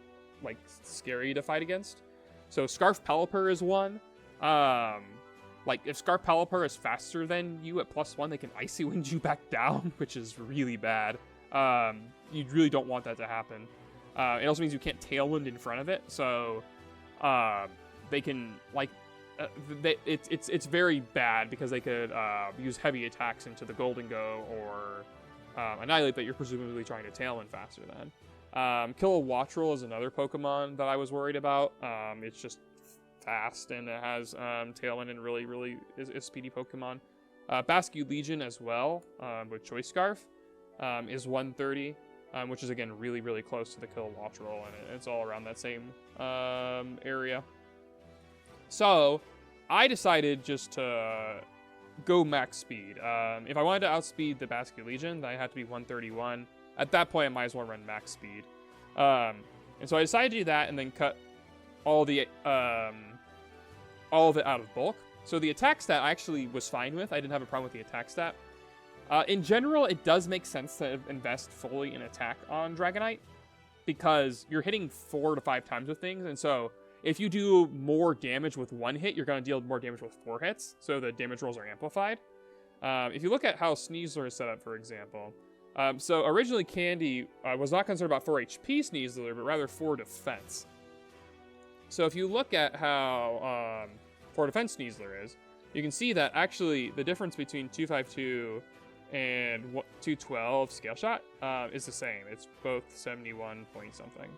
scary to fight against. So Scarf Pelipper is one. If Scarf Pelipper is faster than you at +1, they can Icy Wind you back down, which is really bad. You really don't want that to happen. It also means you can't Tailwind in front of it, so they can, it's very bad because they could use heavy attacks into the Gholdengo or Annihilape that you're presumably trying to Tailwind faster than. Kilowattrel is another Pokemon that I was worried about. It's just fast and it has Tailwind and really is a speedy Pokemon. Bascu Legion as well, with Choice Scarf, is 130, which is again really close to the Kilowattrel, and it's all around that same area. So I decided just to go max speed. If I wanted to outspeed the Basket Legion, then I had to be 131. At that point, I might as well run max speed. And so I decided to do that and then cut all of it out of bulk. So the attack stat I actually was fine with. I didn't have a problem with the attack stat. In general, it does make sense to invest fully in attack on Dragonite because you're hitting 4 to 5 times with things. And so if you do more damage with 1 hit, you're going to deal more damage with 4 hits. So the damage rolls are amplified. If you look at how Sneasler is set up, for example. So originally Candy was not concerned about 4 HP Sneasler, but rather 4 defense. So if you look at how 4 defense Sneasler is, you can see that actually the difference between 252 and 212 scale shot is the same. It's both 71 point something.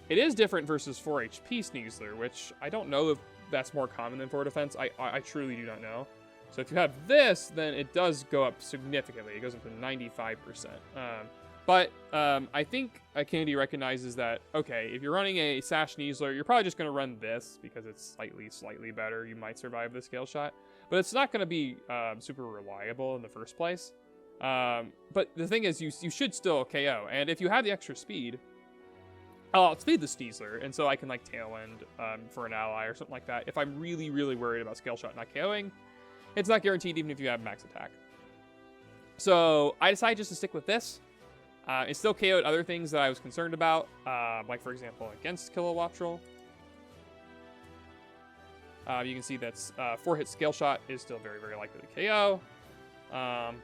It is different versus 4 HP Sneasler, which I don't know if that's more common than 4 defense. I truly do not know. So if you have this, then it does go up significantly. It goes up to 95%. But I think Candy recognizes that, okay, if you're running a Sash Sneasler, you're probably just going to run this because it's slightly better. You might survive the scale shot. But it's not going to be super reliable in the first place. But the thing is, you should still KO. And if you have the extra speed, I'll outspeed the Sneasler. And so I can, like, Tailwind for an ally or something like that. If I'm really, really worried about scale shot not KOing, it's not guaranteed even if you have max attack. So I decided just to stick with this. It still KO'd other things that I was concerned about, like, for example, against Kilowattrel. You can see that 4-hit Scale Shot is still very, very likely to KO.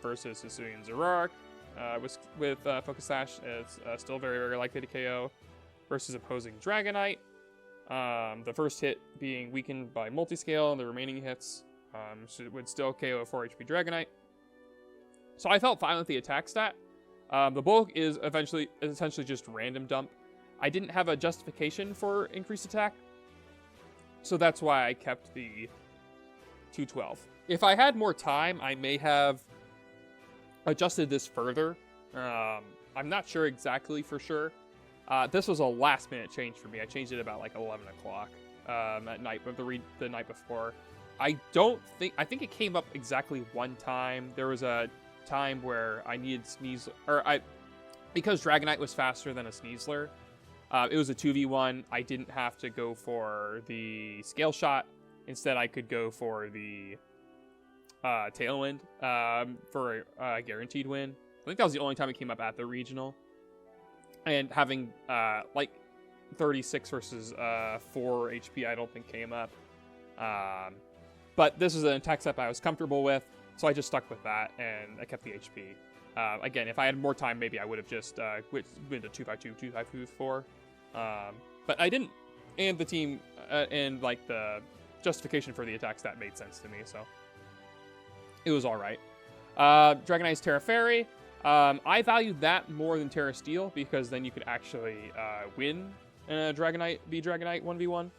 Versus Hisuian Zerark. With Focus Sash, it's still very, very likely to KO. Versus opposing Dragonite. The first hit being weakened by Multiscale, and the remaining hits would still KO a 4 HP Dragonite. So I felt fine with the attack stat. The bulk is essentially just random dump. I didn't have a justification for increased attack, so that's why I kept the 212. If I had more time, I may have adjusted this further. I'm not sure exactly for sure. This was a last-minute change for me. I changed it about like 11 o'clock at night, but the night before. I think it came up exactly one time. There was a time where I needed Sneasler, because Dragonite was faster than a Sneasler. It was a 2v1. I didn't have to go for the Scale Shot. Instead, I could go for the Tailwind for a guaranteed win. I think that was the only time it came up at the regional. And having like 36 versus 4 HP, I don't think came up. But this is an attack step I was comfortable with, so I just stuck with that, and I kept the HP. Again, if I had more time, maybe I would have just went to 252, 254. But I didn't, and the team, and like the justification for the attack stat made sense to me, so it was all right. Dragonite's Terra Fairy. I valued that more than Terra Steel, because then you could actually win Dragonite 1v1,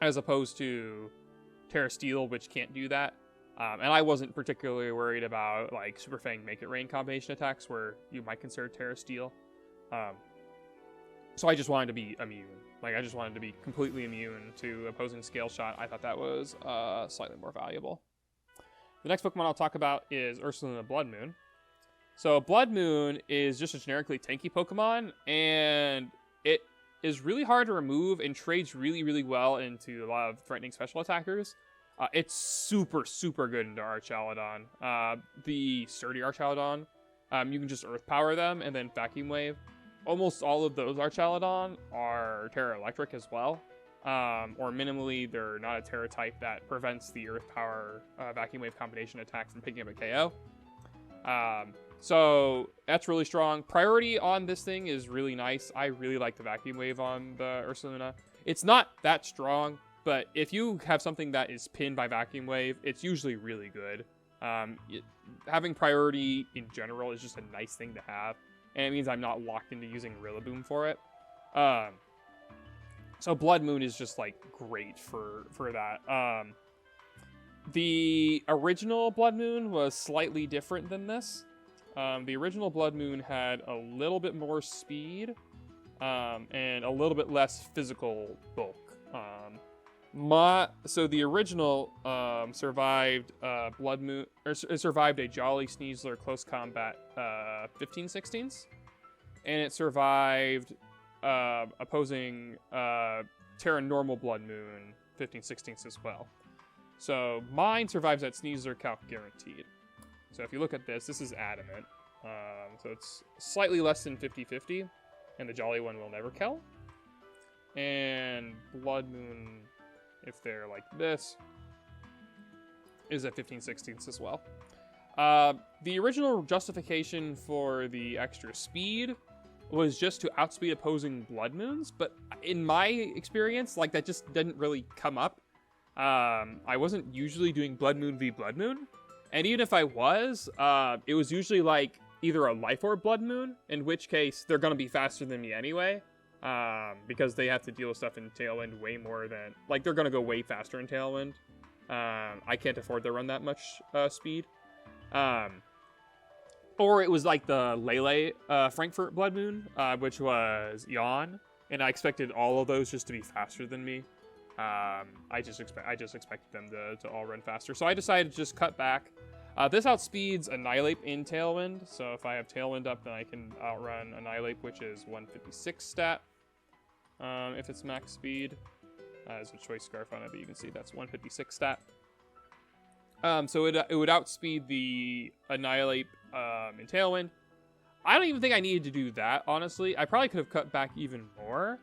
as opposed to Terra Steel, which can't do that. And I wasn't particularly worried about like Super Fang Make It Rain combination attacks where you might consider Terra Steel. So I just wanted to be immune. Like, I just wanted to be completely immune to opposing Scale Shot. I thought that was slightly more valuable. The next Pokemon I'll talk about is Ursaluna-Bloodmoon. So Bloodmoon is just a generically tanky Pokemon, and it is really hard to remove and trades really, really well into a lot of threatening special attackers. It's super, super good into Archaludon. The sturdy Archaludon, you can just Earth Power them and then Vacuum Wave. Almost all of those Archaludon are Terra Electric as well. Or minimally, they're not a Terra type that prevents the Earth Power Vacuum Wave combination attack from picking up a KO. So that's really strong. Priority on this thing is really nice. I really like the Vacuum Wave on the Ursaluna. It's not that strong, but if you have something that is pinned by Vacuum Wave, it's usually really good. Having priority in general is just a nice thing to have, and it means I'm not locked into using Rillaboom for it. So Blood Moon is just like great for that. The original Blood Moon was slightly different than this. The original Blood Moon had a little bit more speed and a little bit less physical bulk. So the original survived Bloodmoon, or survived a Jolly Sneasler close combat 15/16s, and it survived opposing Terra Normal Bloodmoon 15/16s as well. So mine survives that Sneasler calc guaranteed. So if you look at this is adamant. So it's slightly less than 50/50, and the Jolly one will never kill. And Bloodmoon, if they're like this, is at 15/16 as well. The original justification for the extra speed was just to outspeed opposing Bloodmoons, but in my experience, like, that just didn't really come up. I wasn't usually doing Bloodmoon v Bloodmoon, and even if I was, it was usually like either a Life Orb Bloodmoon, in which case they're gonna be faster than me anyway. Because they have to deal with stuff in Tailwind way more than... Like, they're going to go way faster in Tailwind. I can't afford to run that much speed. Or it was like the Lele Frankfurt Bloodmoon, which was Yawn. And I expected all of those just to be faster than me. I just expected them to all run faster. So I decided to just cut back. This outspeeds Annihilape in Tailwind. So if I have Tailwind up, then I can outrun Annihilape, which is 156 stat. If it's max speed. There's a choice scarf on it, but you can see that's 156 stat. So it would outspeed the Annihilape in Tailwind. I don't even think I needed to do that, honestly. I probably could have cut back even more.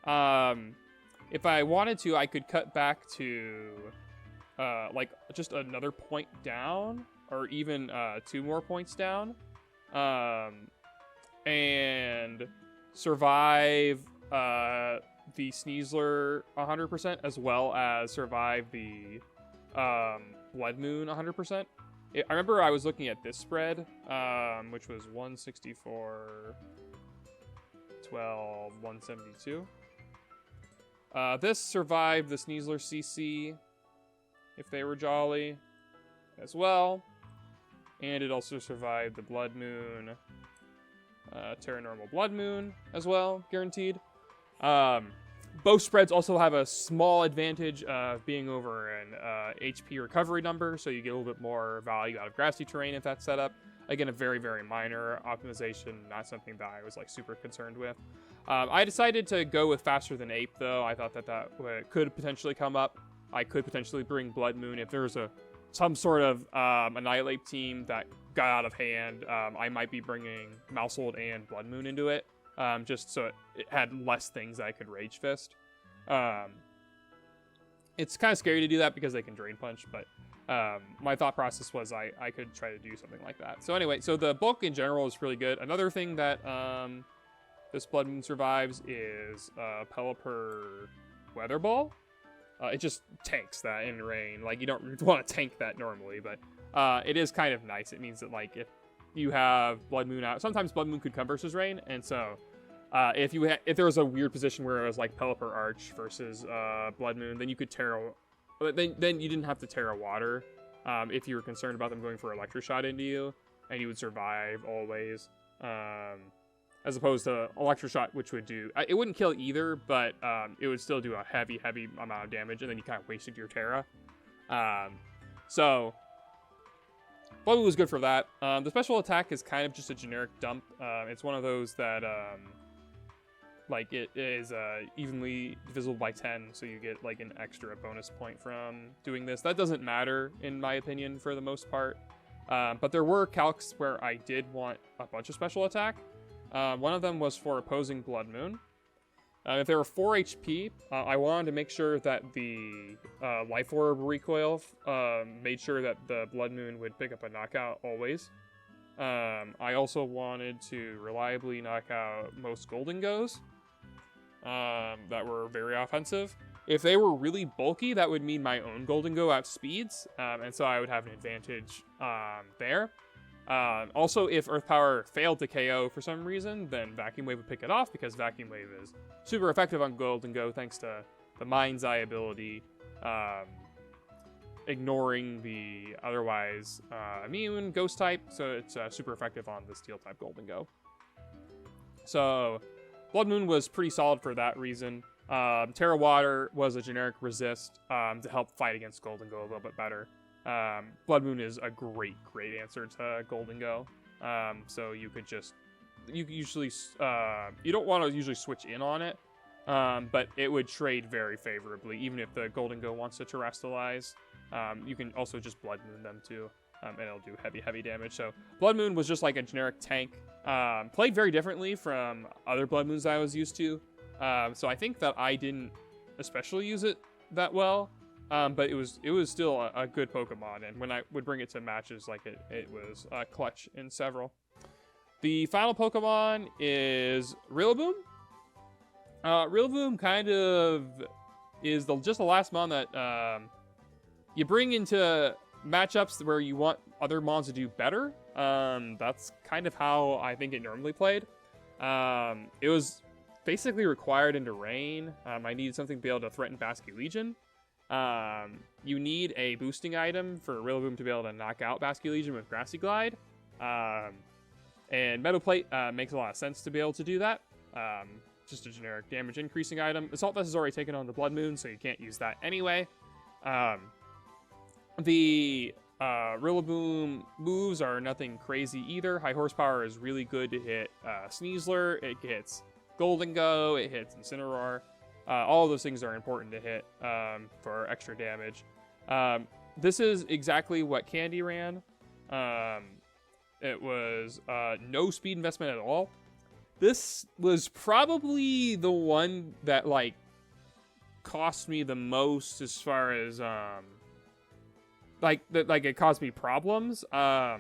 If I wanted to, I could cut back to like just another point down, or even 2 more points down, and survive the Sneasler 100%, as well as survive the Bloodmoon 100%. I remember I was looking at this spread, which was 164, 12, 172. This survived the Sneasler CC, if they were Jolly, as well. And it also survived the Bloodmoon, Terra Normal Bloodmoon, as well, guaranteed. Both spreads also have a small advantage of being over an HP recovery number, so you get a little bit more value out of grassy terrain if that's set up. Again, a very, very minor optimization, not something that I was like super concerned with. I decided to go with faster than Ape, though. I thought that could potentially come up. I could potentially bring Bloodmoon if there's some sort of Annihilape team that got out of hand. I might be bringing Maushold and Bloodmoon into it. Just so it had less things I could Rage Fist. It's kind of scary to do that because they can Drain Punch, but my thought process was I could try to do something like that. So anyway, so the bulk in general is really good. Another thing that this Bloodmoon survives is Pelipper Weather Ball. It just tanks that in rain. Like, you don't want to tank that normally, but it is kind of nice. It means that, like, if you have Bloodmoon out, sometimes Bloodmoon could come versus rain, and so if there was a weird position where it was like Pelipper Arch versus Bloodmoon, then you could Terra. Then you didn't have to Terra Water if you were concerned about them going for Electroshot into you, and you would survive always. As opposed to Electroshot, which would do... It wouldn't kill either, but it would still do a heavy, heavy amount of damage, and then you kind of wasted your Terra. So, Bloodmoon was good for that. The special attack is kind of just a generic dump. It's one of those that, like, it is evenly divisible by 10, so you get, like, an extra bonus point from doing this. That doesn't matter, in my opinion, for the most part. But there were calcs where I did want a bunch of special attack. One of them was for opposing Bloodmoon. If they were 4 HP, I wanted to make sure that the Life Orb recoil made sure that the Bloodmoon would pick up a knockout always. I also wanted to reliably knock out most Gholdengos that were very offensive. If they were really bulky, that would mean my own Gholdengo outspeeds, and so I would have an advantage there. Also, if Earth Power failed to KO for some reason, then Vacuum Wave would pick it off, because Vacuum Wave is super effective on Gholdengo thanks to the Mind's Eye ability, ignoring the otherwise immune Ghost type, so it's super effective on the Steel type Gholdengo. So, Bloodmoon was pretty solid for that reason. Terra Water was a generic resist to help fight against Gholdengo a little bit better. Bloodmoon is a great answer to Gholdengo. So you could you usually, you don't want to usually switch in on it, but it would trade very favorably, even if the Gholdengo wants to terrestrialize. You can also just Bloodmoon them too, and it'll do heavy damage. So Bloodmoon was just like a generic tank, played very differently from other Bloodmoons I was used to. So I think that I didn't especially use it that well, but it was still a good Pokemon, and when I would bring it to matches, like it was clutch in several. The final Pokemon is Rillaboom. Rillaboom kind of is just the last mon that you bring into matchups where you want other mons to do better. That's kind of how I think it normally played. It was basically required into Rain. I needed something to be able to threaten Basculegion. You need a boosting item for Rillaboom to be able to knock out Basculegion with Grassy Glide. And Metal Plate makes a lot of sense to be able to do that. Just a generic damage increasing item. Assault Vest is already taken on the Bloodmoon, so you can't use that anyway. The Rillaboom moves are nothing crazy either. High Horsepower is really good to hit Sneasler. It hits Gholdengo. It hits Incineroar. All of those things are important to hit for extra damage. This is exactly what Candy ran. It was no speed investment at all. This was probably the one that like cost me the most as far as it caused me problems. I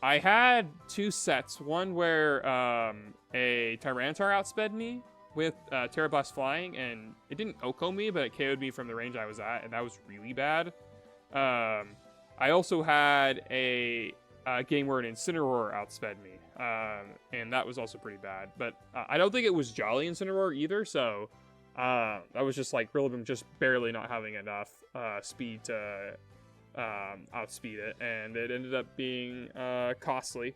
had two sets. One where a Tyranitar outsped me with Terra Blast Flying, and it didn't OHKO me, but it KO'd me from the range I was at, and that was really bad. I also had a game where an Incineroar outsped me, and that was also pretty bad. But I don't think it was Jolly Incineroar either, so that was just like Rillaboom just barely not having enough speed to outspeed it, and it ended up being costly.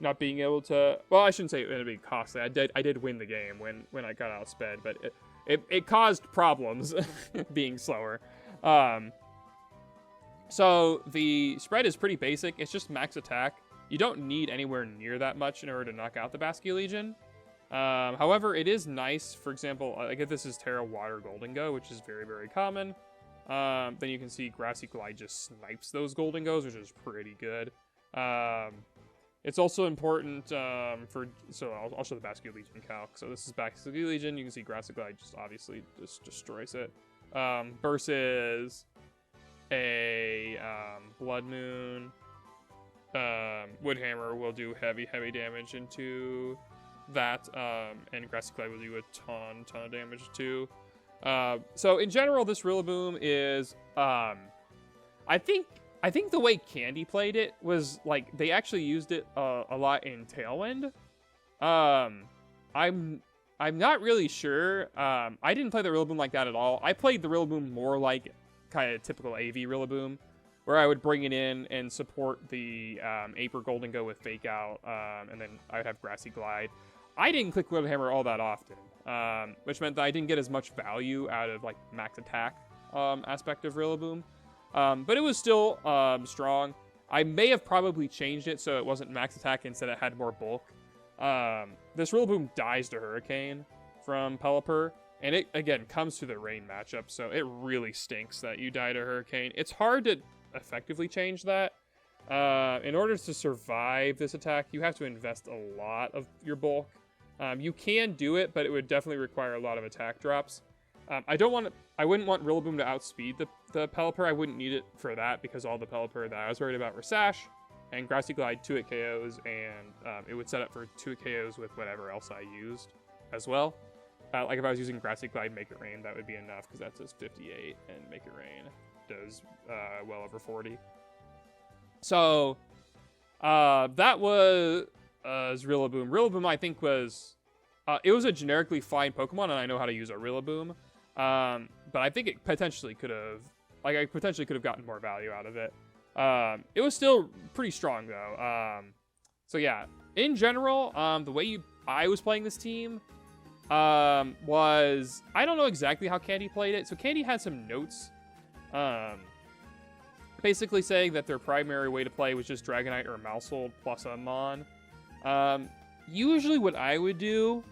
Not being able to, well, I shouldn't say it ended up being costly. I did win the game when I got outsped, but it caused problems being slower. So the spread is pretty basic. It's just max attack. You don't need anywhere near that much in order to knock out the Basculegion. However, it is nice. For example, like if this is Terra Water Gholdengo, which is very common, then you can see Grassy Glide just snipes those Gholdengos, which is pretty good. It's also important I'll show the Basculegion calc. So this is Basculegion. You can see Grassy Glide just obviously just destroys it. Versus a Bloodmoon, Woodhammer will do heavy damage into that, and Grassy Glide will do a ton of damage too. So in general, this Rillaboom is, I think the way Candy played it was like they actually used it a lot in Tailwind. I'm not really sure. I didn't play the Rillaboom like that at all. I played the Rillaboom more like kind of typical AV Rillaboom, where I would bring it in and support the Aper Gholdengo with Fake Out, and then I would have Grassy Glide. I didn't click Woodhammer all that often, which meant that I didn't get as much value out of like max attack aspect of Rillaboom. But it was still strong. I may have probably changed it so it wasn't max attack, instead it had more bulk. This Rillaboom dies to Hurricane from Pelipper, and it, again, comes to the Rain matchup, so it really stinks that you die to Hurricane. It's hard to effectively change that. In order to survive this attack, you have to invest a lot of your bulk. You can do it, but it would definitely require a lot of attack drops. I wouldn't want Rillaboom to outspeed the Pelipper. I wouldn't need it for that, because all the Pelipper that I was worried about were Sash and Grassy Glide 2-hit KOs, and it would set up for 2-hit KOs with whatever else I used as well. Like if I was using Grassy Glide Make It Rain, that would be enough, because that does 58, and Make It Rain does well over 40. So that was Rillaboom. Rillaboom, I think, was it was a generically fine Pokemon, and I know how to use a Rillaboom. But I think it potentially could have, I potentially could have gotten more value out of it. It was still pretty strong though. So yeah, in general, the way I was playing this team, was, I don't know exactly how Candy played it. So Candy had some notes, basically saying that their primary way to play was just Dragonite or Maushold plus a Mon. Usually what I would do,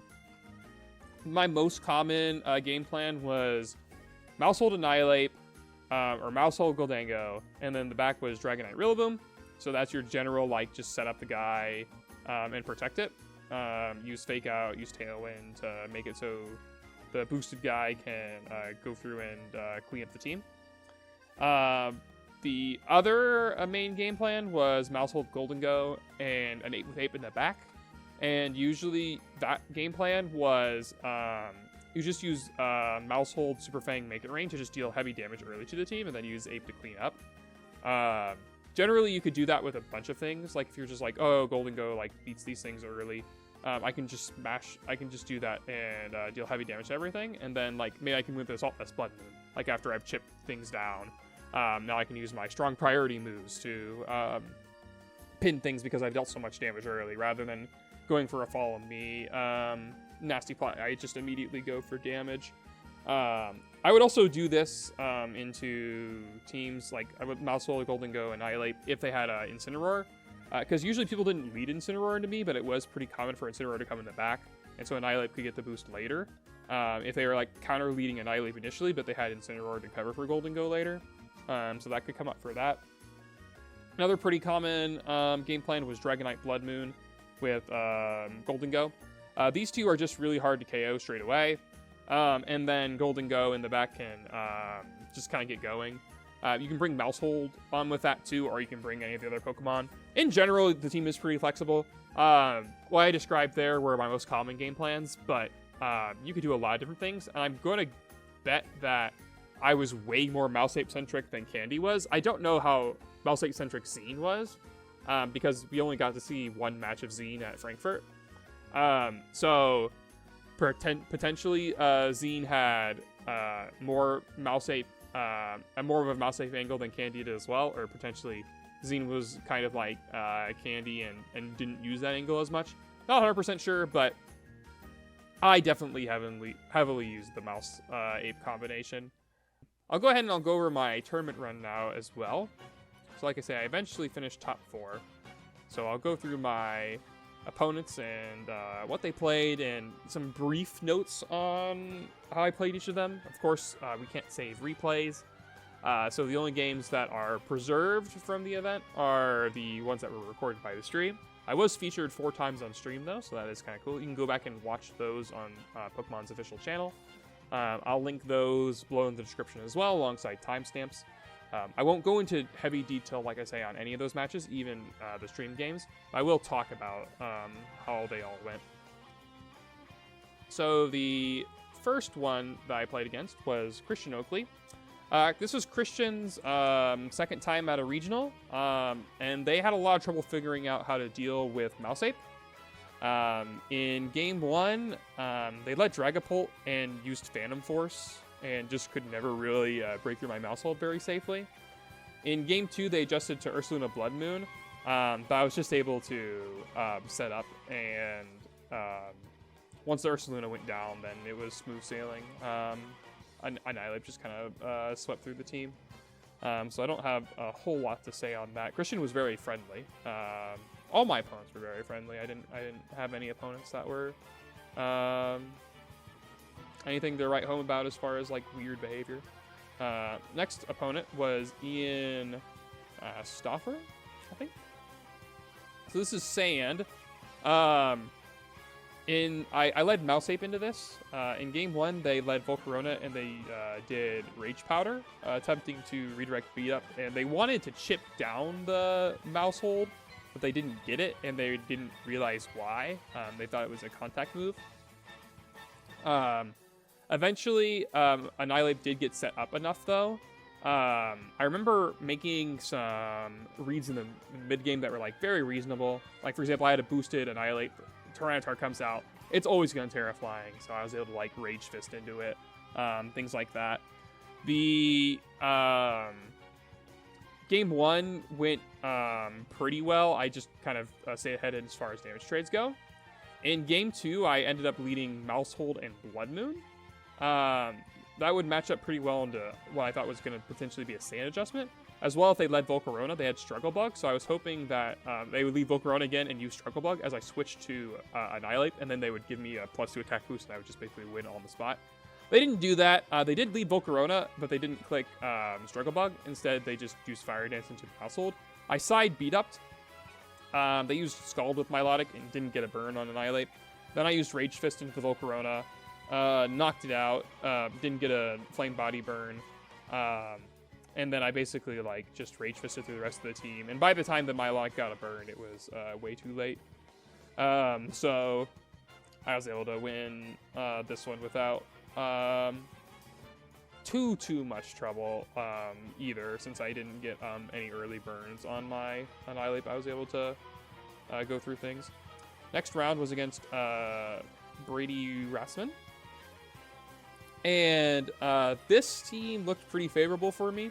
my most common game plan was Maushold Annihilape, or Maushold Gholdengo, and then the back was Dragonite Rillaboom. So that's your general, like, just set up the guy and protect it. Use Fake Out, use Tailwind to make it so the boosted guy can go through and clean up the team. The other main game plan was Maushold Gholdengo and an 8-with-8 in the back. And usually that game plan was you just use Maushold Super Fang Make It Rain to just deal heavy damage early to the team and then use Ape to clean up. Generally, you could do that with a bunch of things. Like if you're just like, oh, Gholdengo like beats these things early, I can just do that and deal heavy damage to everything. And then like maybe I can move this Bloodmoon. Like after I've chipped things down, now I can use my strong priority moves to pin things because I've dealt so much damage early, rather than going for a follow me nasty plot. I just immediately go for damage. I would also do this into teams like I would Maushold, Gholdengo, and Annihilape if they had Incineroar, because usually people didn't lead Incineroar into me, but it was pretty common for Incineroar to come in the back, and so Annihilape could get the boost later. If they were like counter leading Annihilape initially, but they had Incineroar to cover for Gholdengo later, so that could come up for that. Another pretty common game plan was Dragonite Bloodmoon with Gholdengo. These two are just really hard to KO straight away. And then Gholdengo in the back can just kind of get going. You can bring Maushold on with that too, or you can bring any of the other Pokemon. In general, the team is pretty flexible. What I described there were my most common game plans, but you could do a lot of different things. And I'm going to bet that I was way more Mouseape-centric than Candy was. I don't know how Mouseape-centric Zine was, because we only got to see one match of Zine at Frankfurt. So potentially Zine had more Mouseape, more of a Mouseape angle than Candy did as well, or potentially Zine was kind of like Candy and didn't use that angle as much. Not 100% sure, but I definitely heavily used the Mouse-Ape combination. I'll go ahead and I'll go over my tournament run now as well. So like I say, I eventually finished top 4. So I'll go through my opponents and what they played and some brief notes on how I played each of them. Of course, we can't save replays. So the only games that are preserved from the event are the ones that were recorded by the stream. I was featured 4 times on stream though, so that is kind of cool. You can go back and watch those on Pokemon's official channel. I'll link those below in the description as well, alongside timestamps. I won't go into heavy detail, like I say, on any of those matches, even the stream games. I will talk about how they all went. So the first one that I played against was Christian Oakley. This was Christian's second time at a regional, and they had a lot of trouble figuring out how to deal with Mouseape. In game 1, they let Dragapult and used Phantom Force, and just could never really break through my Maushold very safely. In game 2, they adjusted to Ursaluna-Bloodmoon, but I was just able to set up, and once the Ursaluna went down, then it was smooth sailing. Annihilape just kind of swept through the team. So I don't have a whole lot to say on that. Christian was very friendly. All my opponents were very friendly. I didn't have any opponents that were anything to write home about as far as like weird behavior. Next opponent was Ian Stauffer, I think. So this is Sand. I led Mouseape into this. In game 1, they led Volcarona and they did Rage Powder, attempting to redirect beat up, and they wanted to chip down the Maushold, but they didn't get it, and they didn't realize why. They thought it was a contact move. Eventually, Annihilape did get set up enough, though. I remember making some reads in the mid-game that were, like, very reasonable. Like, for example, I had a boosted Annihilape. Tyranitar comes out. It's always going to Terra Flying, so I was able to, like, Rage Fist into it. Things like that. The game 1 went pretty well. I just kind of stayed ahead as far as damage trades go. In game 2, I ended up leading Maushold and Bloodmoon. That would match up pretty well into what I thought was going to potentially be a stand adjustment. As well, if they led Volcarona, they had Struggle Bug, so I was hoping that they would leave Volcarona again and use Struggle Bug as I switched to Annihilape, and then they would give me a +2 attack boost, and I would just basically win on the spot. They didn't do that. They did lead Volcarona, but they didn't click Struggle Bug. Instead, they just used Fire Dance into Maushold. I side beat-upped. They used Scald with Milotic and didn't get a burn on Annihilape. Then I used Rage Fist into the Volcarona, knocked it out, didn't get a Flame Body burn, and then I basically like just Rage Fisted through the rest of the team. And by the time that Milotic got a burn, it was way too late. So I was able to win this one without too much trouble either, since I didn't get any early burns on my Annihilape. I was able to go through things. Next round was against Brady Rassman. And this team looked pretty favorable for me.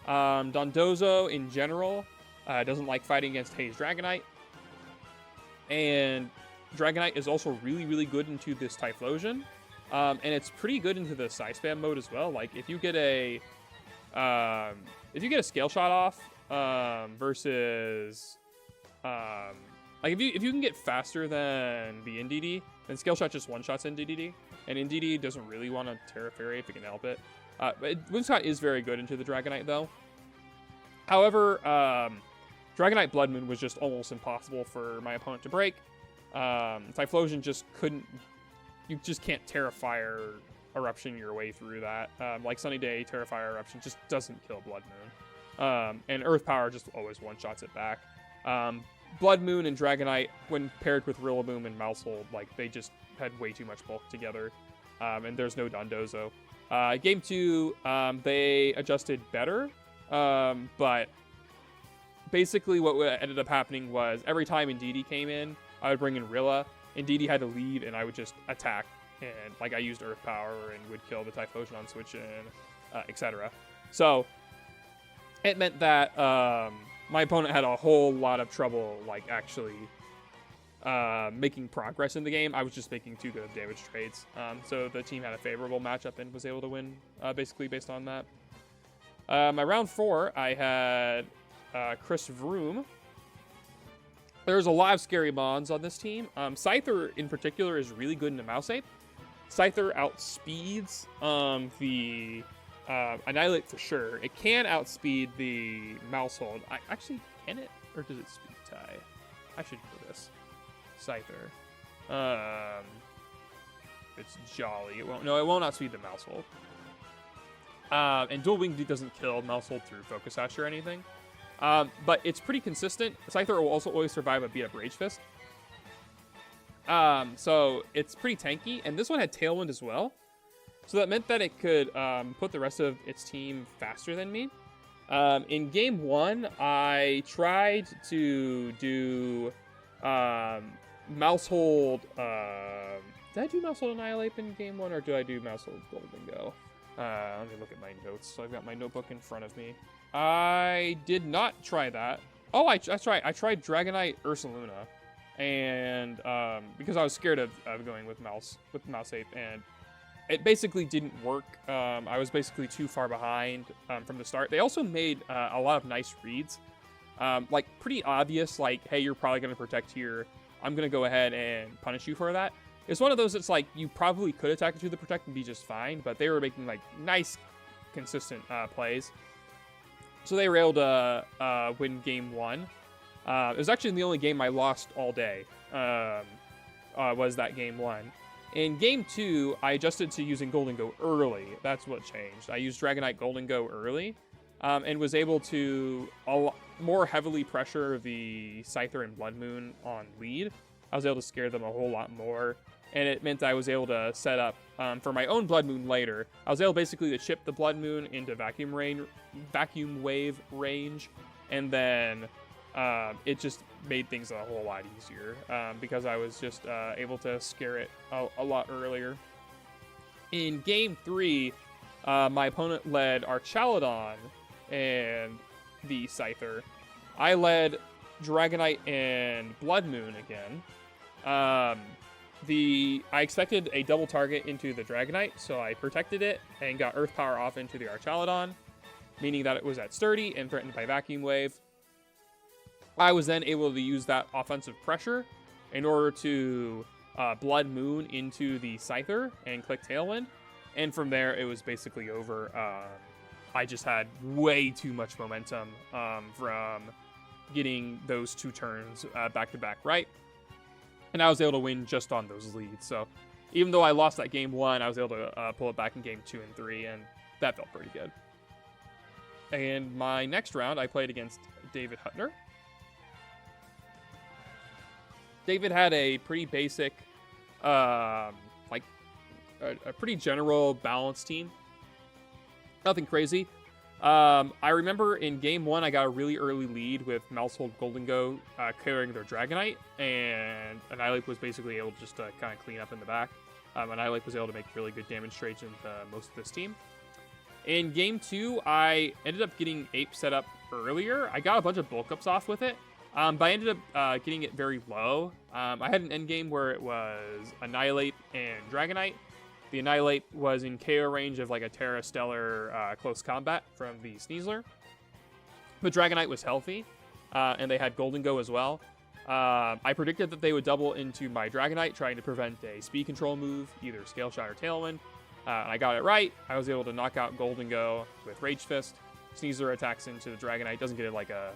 Dondozo, in general, doesn't like fighting against Haze Dragonite. And Dragonite is also really good into this Typhlosion. And it's pretty good into the side spam mode as well. Like, if you get a Scale Shot off versus... like, if you can get faster than the NDD, then Scale Shot just one-shots NDD. And NDD doesn't really want to Terra Fairy if it can help it. But Whimsicott is very good into the Dragonite, though. However, Dragonite Bloodmoon was just almost impossible for my opponent to break. Typhlosion just couldn't... You just can't Terra Fire Eruption your way through that. Like Sunny Day, Terra Fire Eruption just doesn't kill Bloodmoon. And Earth Power just always one-shots it back. Bloodmoon and Dragonite, when paired with Rillaboom and Maushold, like, they just had way too much bulk together. And there's no Dondozo. Game 2, they adjusted better. But basically what ended up happening was every time Indeedee came in, I would bring in Rilla. Indeedee had to lead, and I would just attack. And, like, I used Earth Power and would kill the Typhlosion on switch in, etc. So, it meant that my opponent had a whole lot of trouble, like, actually making progress in the game. I was just making too good of damage trades. So the team had a favorable matchup and was able to win, basically based on that. My round 4, I had Chris Vroom. There's a lot of scary mons on this team. Scyther, in particular, is really good into Maushold. Scyther outspeeds the Annihilape for sure. It can outspeed the Maushold. Actually, can it? Or does it speed tie? I should do this. Scyther. It's jolly. It won't outspeed the Maushold. And Dual Wing doesn't kill Maushold through Focus Sash or anything. But it's pretty consistent. Scyther will also always survive a beat-up Rage Fist. So it's pretty tanky. And this one had Tailwind as well. So that meant that it could put the rest of its team faster than me. In game 1, I tried to do Maushold. Did I do Maushold Annihilape in game 1, or did I do Maushold Gholdengo? Let me look at my notes. So I've got my notebook in front of me. I did not try that. Oh, that's right. I tried Dragonite Ursaluna, and because I was scared of going with Maushold, and it basically didn't work. I was basically too far behind from the start. They also made a lot of nice reads, like pretty obvious. Like, hey, you're probably going to protect here. I'm going to go ahead and punish you for that. It's one of those that's like you probably could attack into the protect and be just fine, but they were making like nice, consistent plays. So they were able to win game 1. It was actually the only game I lost all day. Was that game 1. In game 2, I adjusted to using Gholdengo early. That's what changed. I used Dragonite Gholdengo early, and was able to more heavily pressure the Scyther and Bloodmoon on lead. I was able to scare them a whole lot more, and it meant I was able to set up for my own Bloodmoon later. I was able basically to chip the Bloodmoon into Vacuum Wave range, and then it just made things a whole lot easier because I was just able to scare it a lot earlier. In game 3, my opponent led Archaludon and the Scyther. I led Dragonite and Bloodmoon again. I expected a double target into the Dragonite, so I protected it and got Earth Power off into the Archaludon, meaning that it was at sturdy and threatened by Vacuum Wave. I was then able to use that offensive pressure in order to Blood Moon into the Scyther and click Tailwind, and from there it was basically over. I just had way too much momentum from getting those 2 turns back-to-back right. And I was able to win just on those leads. So even though I lost that game 1, I was able to pull it back in game 2 and 3, and that felt pretty good. And my next round, I played against David Hutner. David had a pretty basic, a pretty general balanced team. Nothing crazy. I remember in game 1, I got a really early lead with Maushold Gholdengo carrying their Dragonite, and Annihilape was basically able just to kind of clean up in the back. Annihilape was able to make really good damage trades into most of this team. In game 2, I ended up getting Ape set up earlier. I got a bunch of bulk ups off with it, but I ended up getting it very low. I had an endgame where it was Annihilape and Dragonite. The Annihilape was in KO range of like a Terra Stellar close combat from the Sneasler. But Dragonite was healthy, and they had Gholdengo as well. I predicted that they would double into my Dragonite, trying to prevent a speed control move, either Scale Shot or Tailwind. I got it right. I was able to knock out Gholdengo with Rage Fist. Sneasler attacks into the Dragonite, doesn't get it like a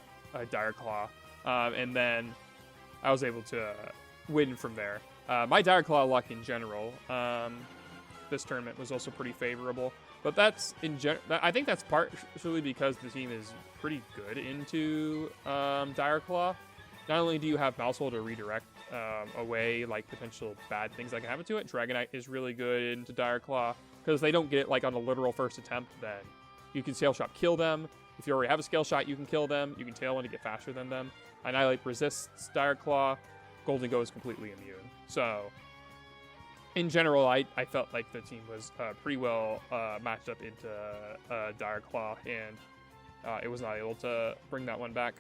Dire Claw. And then I was able to win from there. My Dire Claw luck in general, this tournament was also pretty favorable, but that's I think that's partially because the team is pretty good into Dire Claw. Not only do you have Maushold to redirect away like potential bad things that can happen to it, Dragonite is really good into Dire Claw because they don't get it like on a literal first attempt. Then you can Scale Shot kill them. If you already have a Scale Shot, you can kill them. You can Tailwind to get faster than them. Annihilape resists Dire Claw. Gholdengo is completely immune. So in general, I felt like the team was pretty well matched up into Dire Claw, and it was not able to bring that one back.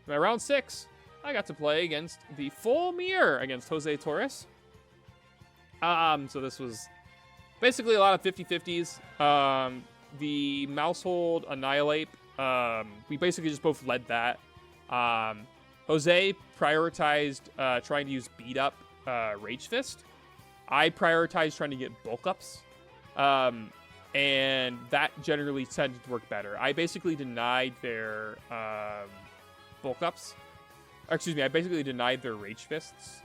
In my round 6, I got to play against the full mirror against Jose Torres. So this was basically a lot of 50-50s. The Maushold Annihilape, we basically just both led that. Jose prioritized trying to use beat up Rage Fist. I prioritized trying to get bulk ups, and that generally tended to work better. I basically denied their bulk ups. Excuse me, I basically denied their Rage Fists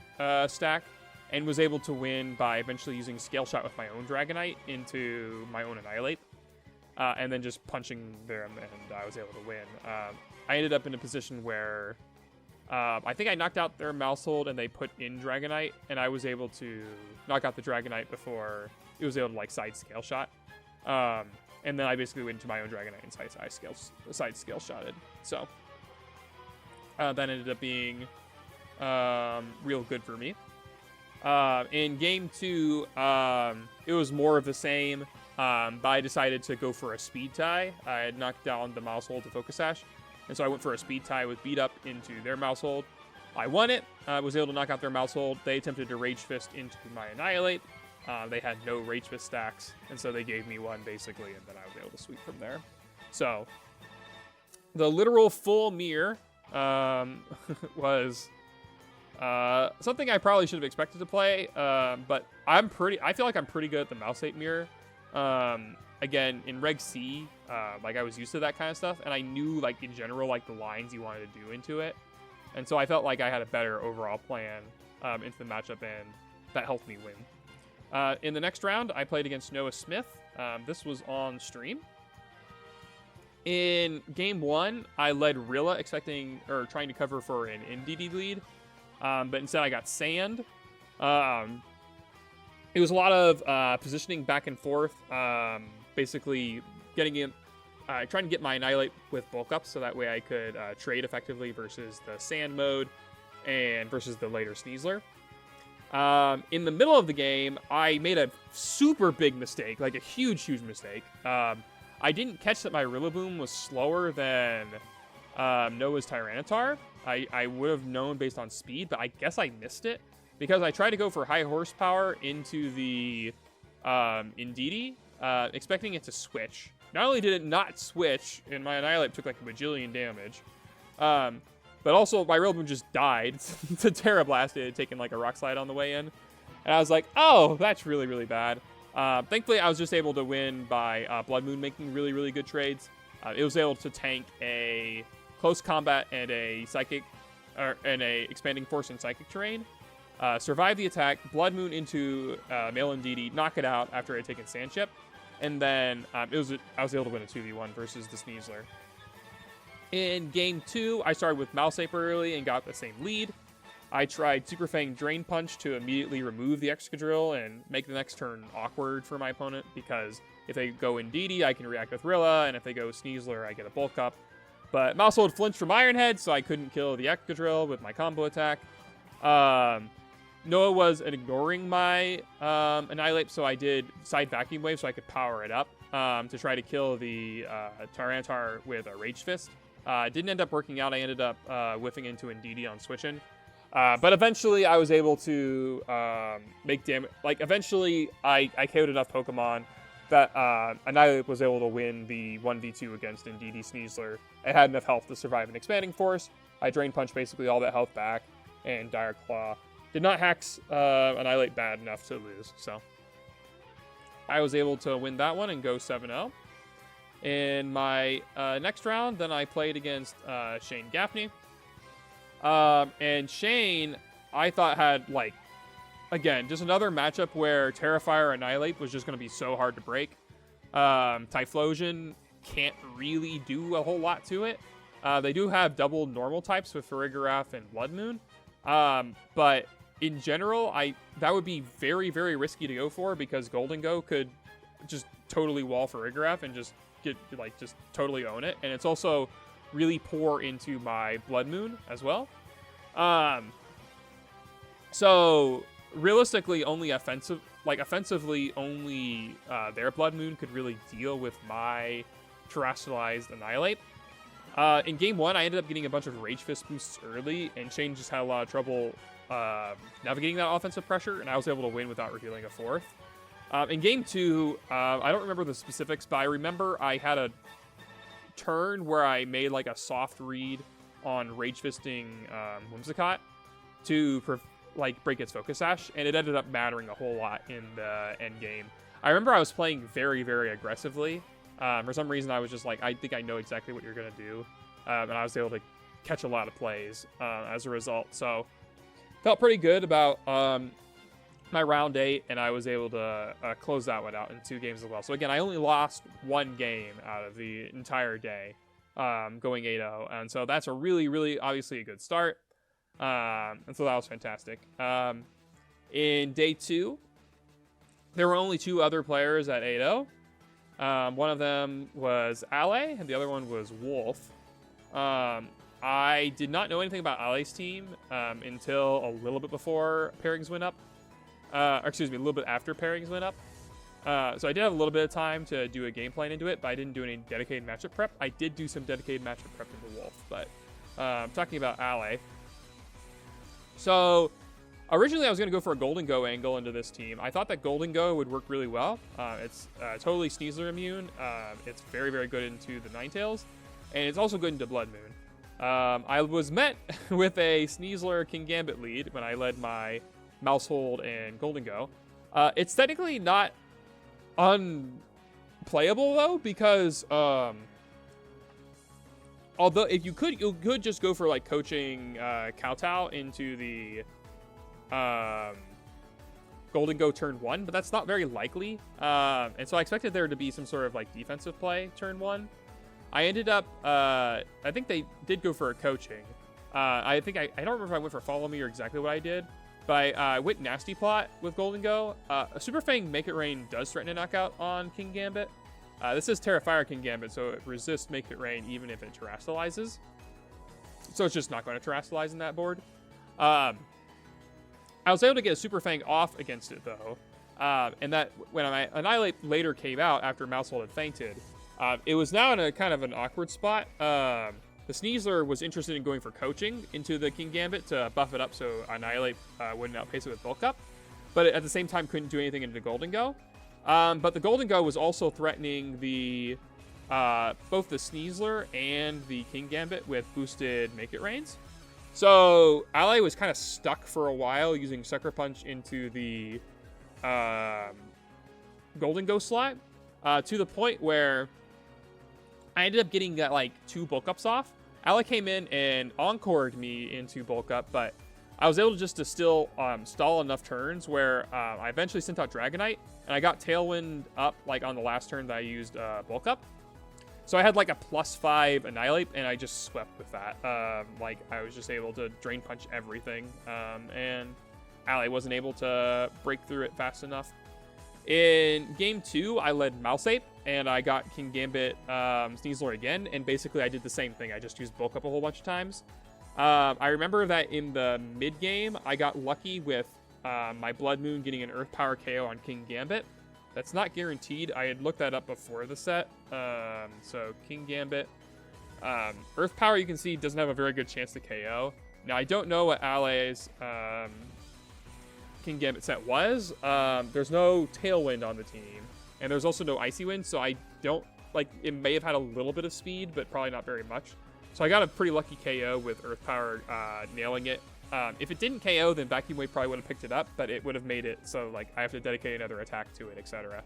stack, and was able to win by eventually using Scale Shot with my own Dragonite into my own Annihilape, and then just punching them, and I was able to win. I ended up in a position where I think I knocked out their Maushold and they put in Dragonite, and I was able to knock out the Dragonite before it was able to like side Scale Shot. And then I basically went into my own Dragonite and side Scale Shotted. So that ended up being real good for me. In game 2, it was more of the same, but I decided to go for a speed tie. I had knocked down the Maushold to Focus Sash, and so I went for a speed tie with beat up into their Maushold. I won it. I was able to knock out their Maushold. They attempted to Rage Fist into my Annihilape. They had no Rage Fist stacks, and so they gave me one basically, and then I was able to sweep from there. So the literal full mirror was something I probably should have expected to play, but I feel like I'm pretty good at the Maushold mirror. Again, in Reg C, like I was used to that kind of stuff, and I knew like in general like the lines you wanted to do into it, and so I felt like I had a better overall plan into the matchup, and that helped me win. In the next round, I played against Noah Smith. This was on stream. In game 1, I led Rilla, trying to cover for an NDD lead, but instead I got Sand. It was a lot of positioning back and forth, basically getting in, trying to get my Annihilape with bulk up so that way I could trade effectively versus the Sand mode and versus the later Sneasler. In the middle of the game, I made a super big mistake, like a huge mistake. I didn't catch that my Rillaboom was slower than Noah's Tyranitar. I would have known based on speed, but I guess I missed it because I tried to go for high horsepower into the Indeedee, expecting it to switch. Not only did it not switch, and my Annihilape took like a bajillion damage, but also my Rillaboom just died to Terra Blast. It had taken like a Rock Slide on the way in. And I was like, oh, that's really, really bad. Thankfully, I was just able to win by Bloodmoon making really, really good trades. It was able to tank a close combat and a psychic, and a expanding force and psychic terrain. Survive the attack, Bloodmoon into male Indeedee, knock it out after I had taken Sand Chip. And then I was able to win a 2v1 versus the Sneasler. In game 2, I started with Maushold early and got the same lead. I tried Super Fang Drain Punch to immediately remove the Excadrill and make the next turn awkward for my opponent, because if they go Indeedee, I can react with Rilla, and if they go Sneasler, I get a Bulk Up. But Maushold flinched from Iron Head, so I couldn't kill the Excadrill with my combo attack. Noah was ignoring my Annihilape, so I did Side Vacuum Wave so I could power it up to try to kill the Tyranitar with a Rage Fist. Didn't end up working out. I ended up whiffing into Indeedee on switching. But eventually I was able to make damage. Like, eventually I KO'd enough Pokemon that Annihilape was able to win the 1v2 against Indeedee Sneasler. It had enough health to survive an Expanding Force. I Drain Punch basically all that health back, and Dire Claw did not Hex Annihilape bad enough to lose. So I was able to win that one and go 7-0. In my next round, then I played against Shane Gaffney. And Shane, I thought had, like, again, just another matchup where Terrifier Annihilape was just going to be so hard to break. Typhlosion can't really do a whole lot to it. They do have double normal types with Farigiraf and Bloodmoon. But in general, that would be very, very risky to go for, because Gholdengo could just totally wall Farigiraf and just totally own it. And it's also really poor into my Bloodmoon as well. So realistically, only offensively only their Bloodmoon could really deal with my terrestrialized Annihilape. In game 1, I ended up getting a bunch of Rage Fist boosts early, and Shane just had a lot of trouble navigating that offensive pressure, and I was able to win without revealing a fourth. In game 2, I don't remember the specifics, but I remember I had a turn where I made like a soft read on Rage Fisting Whimsicott to break its Focus Sash, and it ended up mattering a whole lot in the end game. I remember I was playing very, very aggressively. For some reason, I was just like, I think I know exactly what you're going to do. And I was able to catch a lot of plays as a result. So felt pretty good about my round 8, and I was able to close that one out in 2 games as well. So again, I only lost 1 game out of the entire day, going 8-0. And so that's a really, really obviously a good start. And so that was fantastic. In day 2, there were only 2 other players at 8-0. One of them was Ale, and the other one was Wolf. I did not know anything about Ale's team until a little bit before pairings went up. A little bit after pairings went up. So I did have a little bit of time to do a game plan into it, but I didn't do any dedicated matchup prep. I did do some dedicated matchup prep into Wolf, but talking about Ale. So originally I was going to go for a Gholdengo angle into this team. I thought that Gholdengo would work really well. It's totally Sneasler immune. It's very, very good into the Ninetales, and it's also good into Bloodmoon. I was met with a Sneasler King Gambit lead when I led my Maushold and Gholdengo. It's technically not unplayable though, because although if you could just go for like coaching Kowtow into the Gholdengo turn 1, but that's not very likely. And so I expected there to be some sort of like defensive play turn 1. I ended up, I think they did go for a coaching. I don't remember if I went for Follow Me or exactly what I did, but I went Nasty Plot with Gholdengo. A Super Fang Make It Rain does threaten a knockout on King Gambit. This is Terrafire King Gambit, so it resists Make It Rain even if it terrestrializes. So it's just not going to terrestrialize in that board. I was able to get a Super Fang off against it, though. And that when my Annihilape later came out after Maushold had fainted, it was now in a kind of an awkward spot. the Sneasler was interested in going for coaching into the King Gambit to buff it up so Annihilape wouldn't outpace it with Bulk Up, but at the same time couldn't do anything into Gholdengo. But the Gholdengo was also threatening the both the Sneasler and the King Gambit with boosted Make It Rains. So Ally was kind of stuck for a while using Sucker Punch into the Gholdengo slot to the point where I ended up getting like 2 bulk ups off. Ally came in and encored me into bulk up, but I was able to still stall enough turns where I eventually sent out Dragonite, and I got Tailwind up like on the last turn that I used bulk up. So I had like a +5 Annihilape, and I just swept with that. Like I was just able to Drain Punch everything, and Ally wasn't able to break through it fast enough. In game 2, I led Maushold, and I got King Gambit Sneasler again, and basically I did the same thing. I just used bulk up a whole bunch of times. I remember that in the mid game, I got lucky with my Blood Moon getting an Earth Power KO on King Gambit. That's not guaranteed. I had looked that up before the set. So King Gambit, Earth Power, you can see doesn't have a very good chance to KO. Now I don't know what Ally's King Gambit set was. There's no Tailwind on the team, and there's also no Icy Wind, so I don't, like, it may have had a little bit of speed, but probably not very much. So I got a pretty lucky KO with Earth Power nailing it. If it didn't KO, then Vacuum Wave probably would have picked it up, but it would have made it so, like, I have to dedicate another attack to it, etc.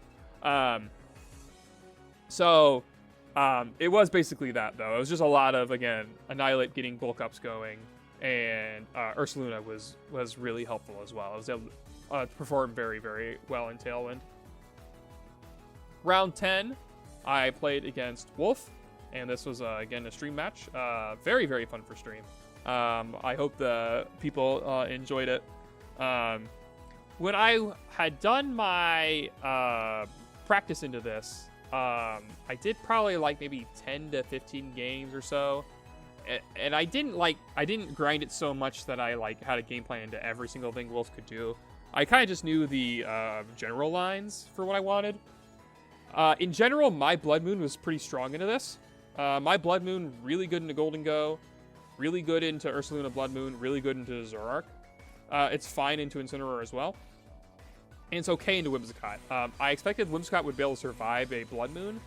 It was basically that, though. It was just a lot of, again, Annihilape getting bulk ups going, and Ursaluna was really helpful as well. I was able to perform very, very well in Tailwind. Round 10, I played against Wolf, and this was, again, a stream match. Very, very fun for stream. I hope the people enjoyed it. When I had done my practice into this, I did probably like maybe 10 to 15 games or so. And I didn't grind it so much that I like had a game plan into every single thing Wolf could do. I kind of just knew the general lines for what I wanted. In general, my Blood Moon was pretty strong into this. My Blood Moon, really good into Gholdengo, really good into Ursaluna-Bloodmoon, really good into Zoroark. It's fine into Incineroar as well. And it's okay into Whimsicott. I expected Whimsicott would be able to survive a Blood Moon,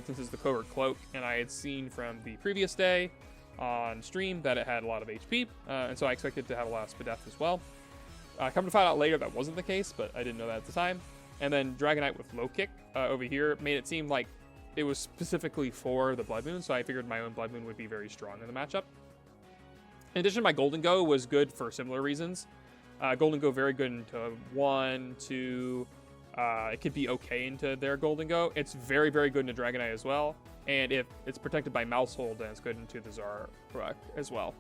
since it's the Covert Cloak, and I had seen from the previous day on stream that it had a lot of HP, and so I expected to have a lot of Spadef as well. Come to find out later that wasn't the case, but I didn't know that at the time. And then Dragonite with Low Kick over here made it seem like it was specifically for the Blood Moon, so I figured my own Blood Moon would be very strong in the matchup. In addition, my Gholdengo was good for similar reasons. Gholdengo very good into 1, 2. It could be okay into their Gholdengo. It's very, very good into Dragonite as well. And if it's protected by Maushold, then it's good into the Zoroark as well.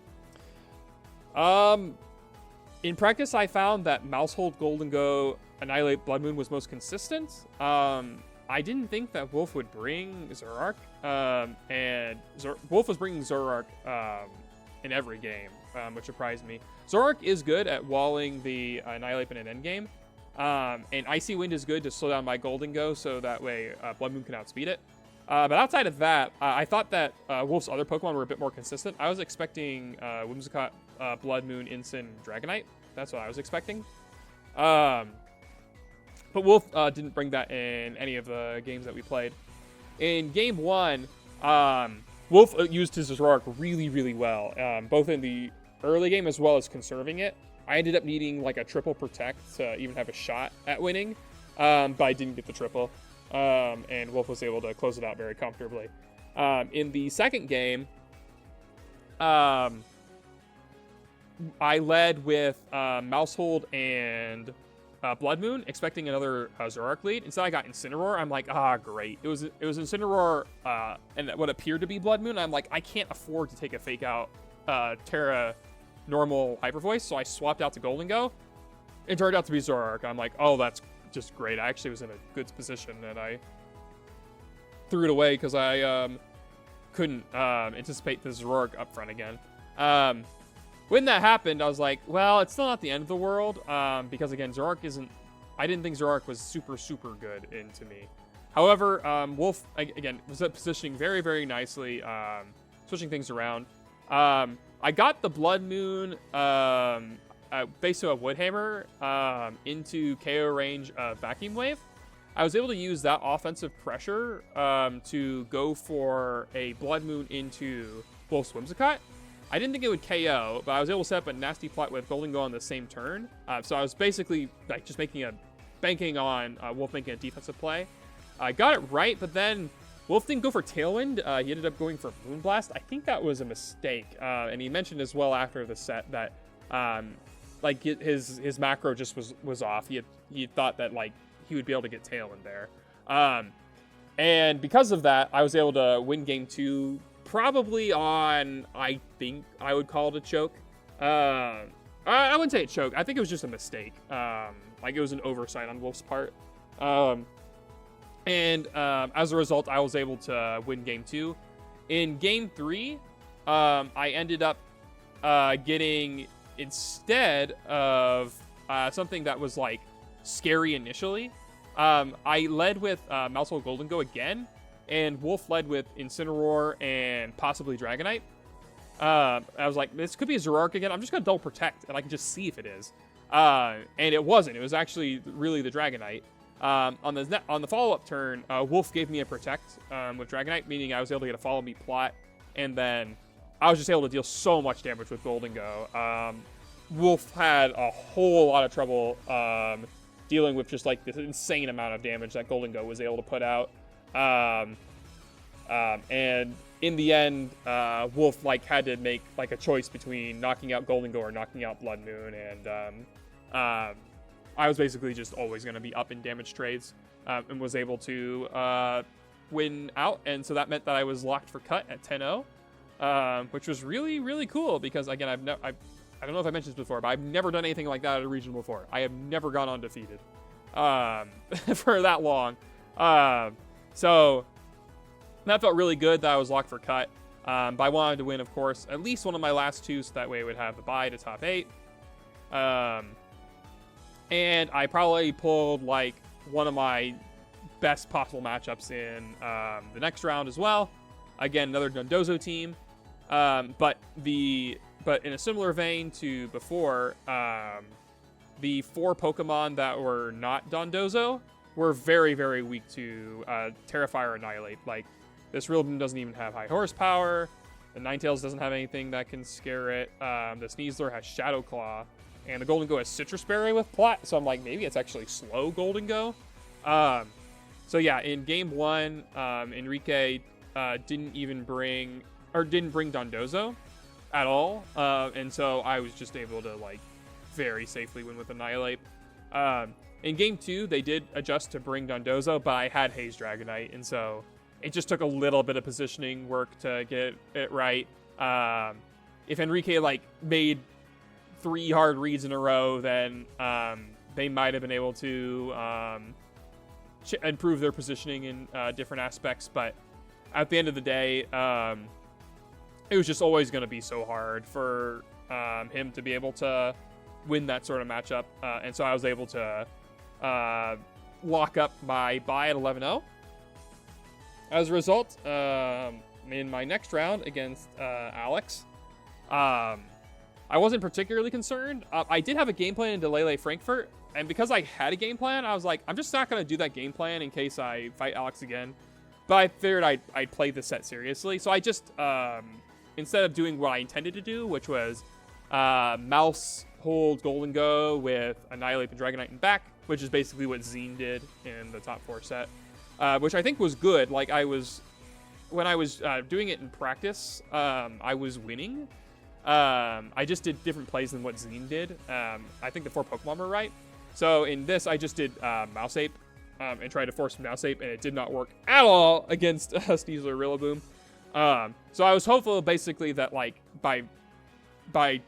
In practice, I found that Maushold, Gholdengo, Annihilape, Blood Moon was most consistent. I didn't think that Wolf would bring Zoroark. Wolf was bringing Zoroark in every game, which surprised me. Zoroark is good at walling the Annihilape in an endgame. And Icy Wind is good to slow down my Gholdengo, so that way Blood Moon can outspeed it. But outside of that, I thought that Wolf's other Pokemon were a bit more consistent. I was expecting Whimsicott, Blood Moon, Incin, Dragonite. That's what I was expecting. But Wolf didn't bring that in any of the games that we played. In game 1, Wolf used his Zoroark really, really well, both in the early game as well as conserving it. I ended up needing like a triple protect to even have a shot at winning, but I didn't get the triple, and Wolf was able to close it out very comfortably. In the second game, I led with Maushold and Blood Moon, expecting another Zoroark lead. Instead, I got Incineroar. I'm like, great. It was Incineroar and what appeared to be Blood Moon. I'm like, I can't afford to take a fake out Terra normal Hyper Voice, so I swapped out to Gholdengo. It turned out to be Zoroark. I'm like, oh, that's just great. I actually was in a good position, and I threw it away because I couldn't anticipate the Zoroark up front again. When that happened, I was like, well, it's still not the end of the world, because, again, Zoroark isn't... I didn't think Zoroark was super, super good into me. However, Wolf, again, was positioning very, very nicely. switching things around. I got the Bloodmoon based on a Woodhammer into KO range of Vacuum Wave. I was able to use that offensive pressure to go for a Bloodmoon into Wolf's Whimsicott. I didn't think it would KO, but I was able to set up a nasty plot with Gholdengo on the same turn. So I was basically like just banking on Wolf making a defensive play. I got it right, but then Wolf didn't go for Tailwind. He ended up going for Moonblast. I think that was a mistake. And he mentioned as well after the set that like his macro just was off. He thought that like he would be able to get Tailwind there. And because of that, I was able to win game 2 probably on, I think I would call it a choke. I wouldn't say a choke. I think it was just a mistake. Like it was an oversight on Wolf's part. And as a result, I was able to win game 2. In game 3, I ended up getting, instead of something that was like scary initially, I led with Maushold Gholdengo again, and Wolf led with Incineroar and possibly Dragonite. I was like, this could be a Zoroark again. I'm just going to double protect, and I can just see if it is. And it wasn't. It was actually really the Dragonite. On the follow-up turn, Wolf gave me a protect with Dragonite, meaning I was able to get a follow-me plot, and then I was just able to deal so much damage with Gholdengo. Wolf had a whole lot of trouble dealing with just like this insane amount of damage that Gholdengo was able to put out. And in the end, Wolf like had to make like a choice between knocking out Gholdengo or knocking out Bloodmoon, and I was basically just always going to be up in damage trades, and was able to win out, and so that meant that I was locked for cut at 10-0, which was really, really cool because again, I don't know if I mentioned this before, but I've never done anything like that at a regional before. I have never gone undefeated for that long. So that felt really good that I was locked for cut. But I wanted to win, of course, at least one of my last 2, so that way I would have the bye to top 8. And I probably pulled like one of my best possible matchups in the next round as well. Again, another Dondozo team. But in a similar vein to before, the 4 Pokemon that were not Dondozo were very, very weak to Terrify or Annihilate. Like, this Rillaboom doesn't even have high horsepower. The Ninetales doesn't have anything that can scare it. The Sneasler has Shadow Claw. And the Gholdengo has Citrus Berry with Plat. So I'm like, maybe it's actually slow Gholdengo. So yeah, in game 1, Enrique didn't bring Dondozo at all. And so I was just able to like very safely win with Annihilate. In game 2, they did adjust to bring Dondozo, but I had Haze Dragonite, and so it just took a little bit of positioning work to get it right. If Enrique like made 3 hard reads in a row, then they might have been able to improve their positioning in different aspects. But at the end of the day, it was just always going to be so hard for him to be able to win that sort of matchup. And so I was able to lock up my bye at 11-0. As a result, in my next round against Alex, I wasn't particularly concerned. I did have a game plan in DaWoblefet Frankfurt, and because I had a game plan, I was like, I'm just not going to do that game plan in case I fight Alex again. But I figured I'd play the set seriously, so I just, instead of doing what I intended to do, which was Maushold Gholdengo with Annihilape and Dragonite in back, which is basically what Zine did in the top 4 set, which I think was good. Like, when I was doing it in practice, I was winning. I just did different plays than what Zine did. I think the 4 Pokemon were right. So in this, I just did Mouseape and tried to force Mouseape, and it did not work at all against Sneasler Rillaboom. So I was hopeful, basically, that like by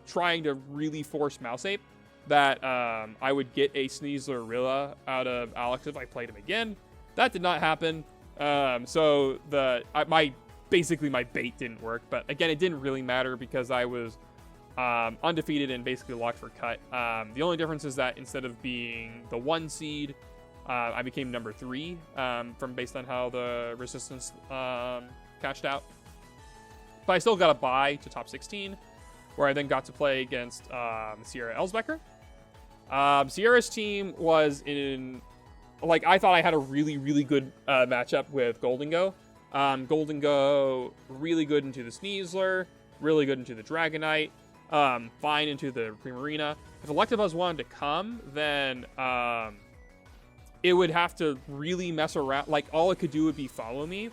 trying to really force Mouseape, that I would get a Sneasler Rilla out of Alex if I played him again. That did not happen. So my bait didn't work, but again, it didn't really matter because I was undefeated and basically locked for cut. The only difference is that instead of being the 1 seed, I became number 3 based on how the resistance cashed out. But I still got a bye to top 16, where I then got to play against Sierra Elsbecker. Sierra's team was in, like, I thought I had a really, really good matchup with Gholdengo. Gholdengo, really good into the Sneasler, really good into the Dragonite, fine into the Primarina. If Electabuzz wanted to come, then it would have to really mess around. Like, all it could do would be follow me.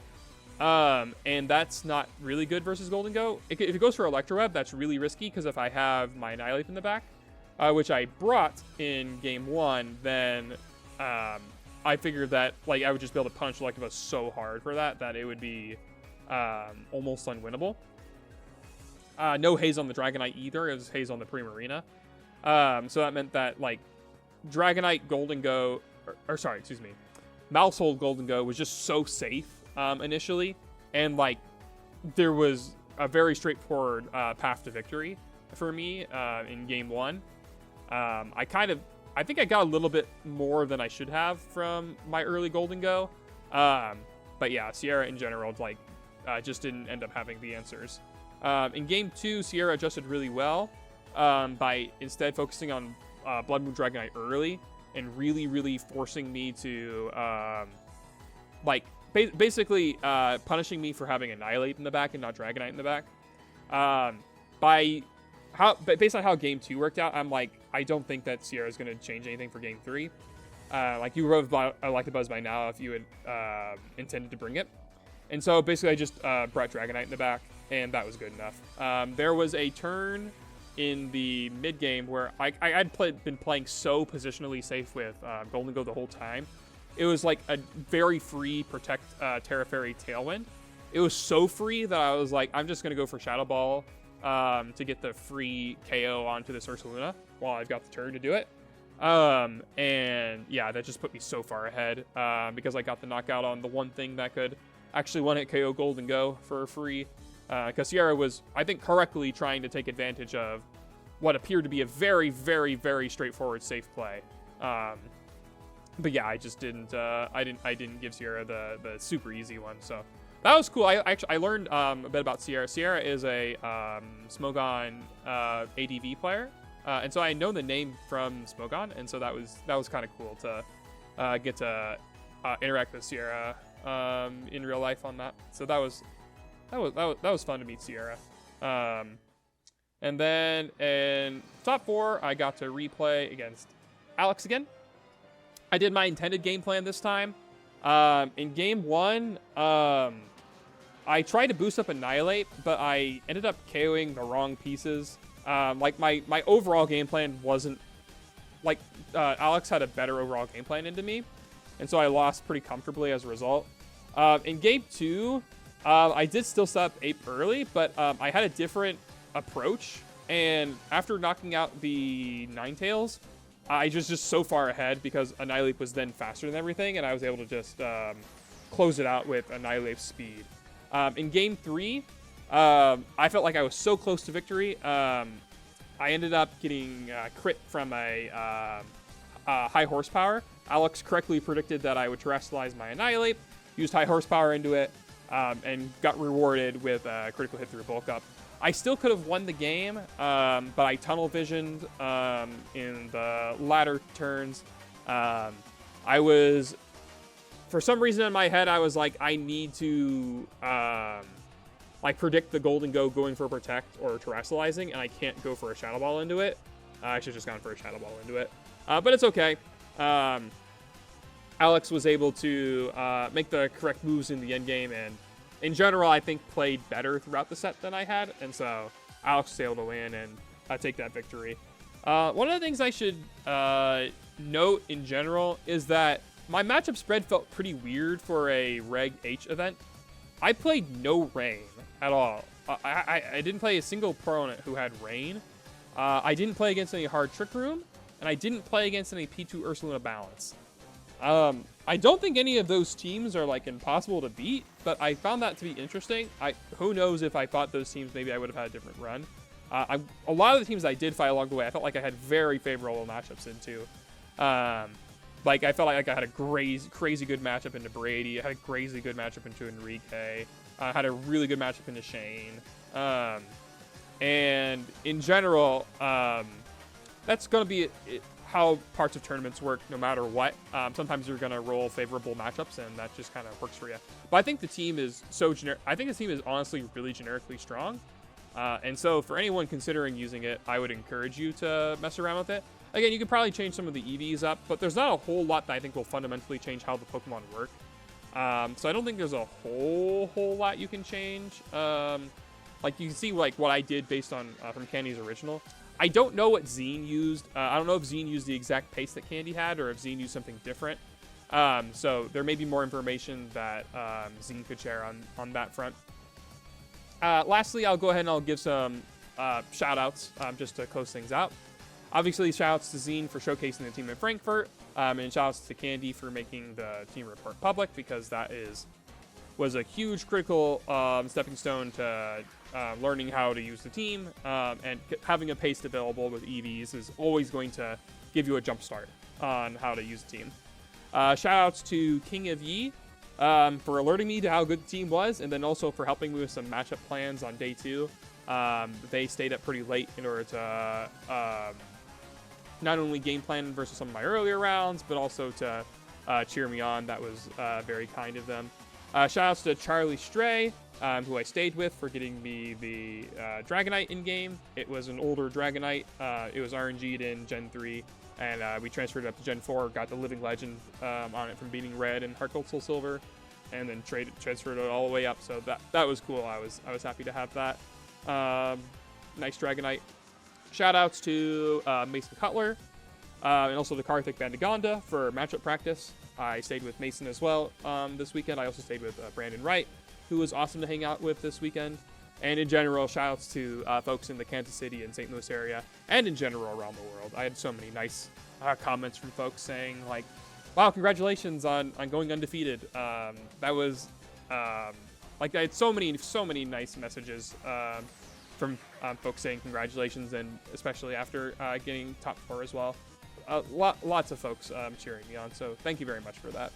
And that's not really good versus Gholdengo. If it goes for Electroweb, that's really risky, because if I have my Annihilape in the back, which I brought in game 1, then I figured that, like, I would just be able to punch Electabuzz so hard for that it would be almost unwinnable. No haze on the Dragonite either. It was haze on the Primarina. So that meant that, like, Dragonite Gholdengo, Maushold Gholdengo was just so safe initially, and, like, there was a very straightforward path to victory for me in game 1. I think I got a little bit more than I should have from my early Gholdengo. But yeah, Sierra in general, like, just didn't end up having the answers. In game 2, Sierra adjusted really well by instead focusing on Bloodmoon Dragonite early and really, really forcing me to, basically punishing me for having Annihilape in the back and not Dragonite in the back. Based on how game 2 worked out, I'm like, I don't think that Sierra is going to change anything for game 3. Like, you would have Electabuzz by now if you had intended to bring it. And so basically I just brought Dragonite in the back, and that was good enough. There was a turn in the mid game where I'd been playing so positionally safe with Gholdengo the whole time. It was like a very free Protect Terra Fairy Tailwind. It was so free that I was like, I'm just going to go for Shadow Ball to get the free KO onto this Ursaluna while I've got the turn to do it. And yeah, that just put me so far ahead because I got the knockout on the one thing that could actually one-hit KO Gholdengo for free. Because Sierra was, I think, correctly trying to take advantage of what appeared to be a very, very, very straightforward safe play. But yeah, I just didn't. I didn't give Sierra the super easy one. So that was cool. I learned a bit about Sierra. Sierra is a Smogon ADV player, and so I know the name from Smogon, and so that was kind of cool to get to interact with Sierra in real life on that. So that was fun to meet Sierra. And then in top 4, I got to replay against Alex again. I did my intended game plan this time. In game 1, I tried to boost up Annihilape, but I ended up KOing the wrong pieces. Like, my overall game plan wasn't, like, Alex had a better overall game plan into me, and so I lost pretty comfortably as a result. In game 2, I did still set up Ape early, but I had a different approach, and after knocking out the Ninetales, I just so far ahead because Annihilape was then faster than everything, and I was able to just close it out with Annihilape's speed. In game 3, I felt like I was so close to victory. I ended up getting crit from a high horsepower. Alex correctly predicted that I would terrestrialize my Annihilape, used high horsepower into it, and got rewarded with a critical hit through bulk up. I still could have won the game, but I tunnel visioned in the latter turns. I was, for some reason in my head, I was like, I need to like predict the Gholdengo going for Protect or terrestrializing, and I can't go for a Shadow Ball into it. I should have just gone for a Shadow Ball into it, but it's okay. Alex was able to make the correct moves in the end game, and in general, I think played better throughout the set than I had, and so Alex was able to win and take that victory. One of the things I should note in general is that my matchup spread felt pretty weird for a Reg H event. I played no Rain at all. I didn't play a single opponent who had Rain. I didn't play against any hard Trick Room, and I didn't play against any P2 Ursaluna balance. I don't think any of those teams are, like, impossible to beat, but I found that to be interesting. Who knows if I fought those teams, maybe I would have had a different run. A lot of the teams I did fight along the way, I felt like I had very favorable matchups into. Like, I felt like I had a crazy good matchup into Brady. I had a crazy good matchup into Enrique. I had a really good matchup into Shane. And in general, that's going to be how parts of tournaments work no matter what. Sometimes you're going to roll favorable matchups, and that just kind of works for you. But I think the team is so generic. I think the team is honestly really generically strong. And so for anyone considering using it, I would encourage you to mess around with it. Again, you can probably change some of the EVs up, but there's not a whole lot that I think will fundamentally change how the Pokemon work. So I don't think there's a whole lot you can change. Like you can see like what I did based on from Candy's original. I don't know what Zine used. I don't know if Zine used the exact pace that Candy had or if Zine used something different. So there may be more information that Zine could share on that front. Lastly, I'll go ahead and I'll give some shout-outs just to close things out. Obviously, shout-outs to Zine for showcasing the team in Frankfurt, and shout-outs to Candy for making the team report public, because that was a huge critical stepping stone to learning how to use the team, and having a paste available with EVs is always going to give you a jump start on how to use the team. Shout-outs to King of Yi for alerting me to how good the team was, and then also for helping me with some matchup plans on day 2. They stayed up pretty late in order to not only game plan versus some of my earlier rounds, but also to cheer me on. That was very kind of them. Shoutouts to Charlie Stray, who I stayed with, for getting me the Dragonite in-game. It was an older Dragonite. It was RNG'd in Gen 3, and we transferred it up to Gen 4, got the Living Legend on it from beating Red and Heart Gold Soul Silver, and then transferred it all the way up. So that was cool. I was happy to have that. Nice Dragonite. Shoutouts to Mason Cutler, and also to Karthik Bandagonda for matchup practice. I stayed with Mason as well this weekend. I also stayed with Brandon Wright, who was awesome to hang out with this weekend. And in general, shoutouts to folks in the Kansas City and St. Louis area, and in general around the world. I had so many nice comments from folks saying, like, wow, congratulations on going undefeated. That was, like, I had so many nice messages from folks saying congratulations, and especially after getting top 4 as well. Lots of folks cheering me on, so thank you very much for that.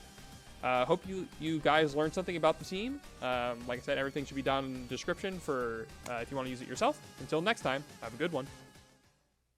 Hope you guys learned something about the team. Like I said, everything should be down in the description for if you want to use it yourself. Until next time, have a good one.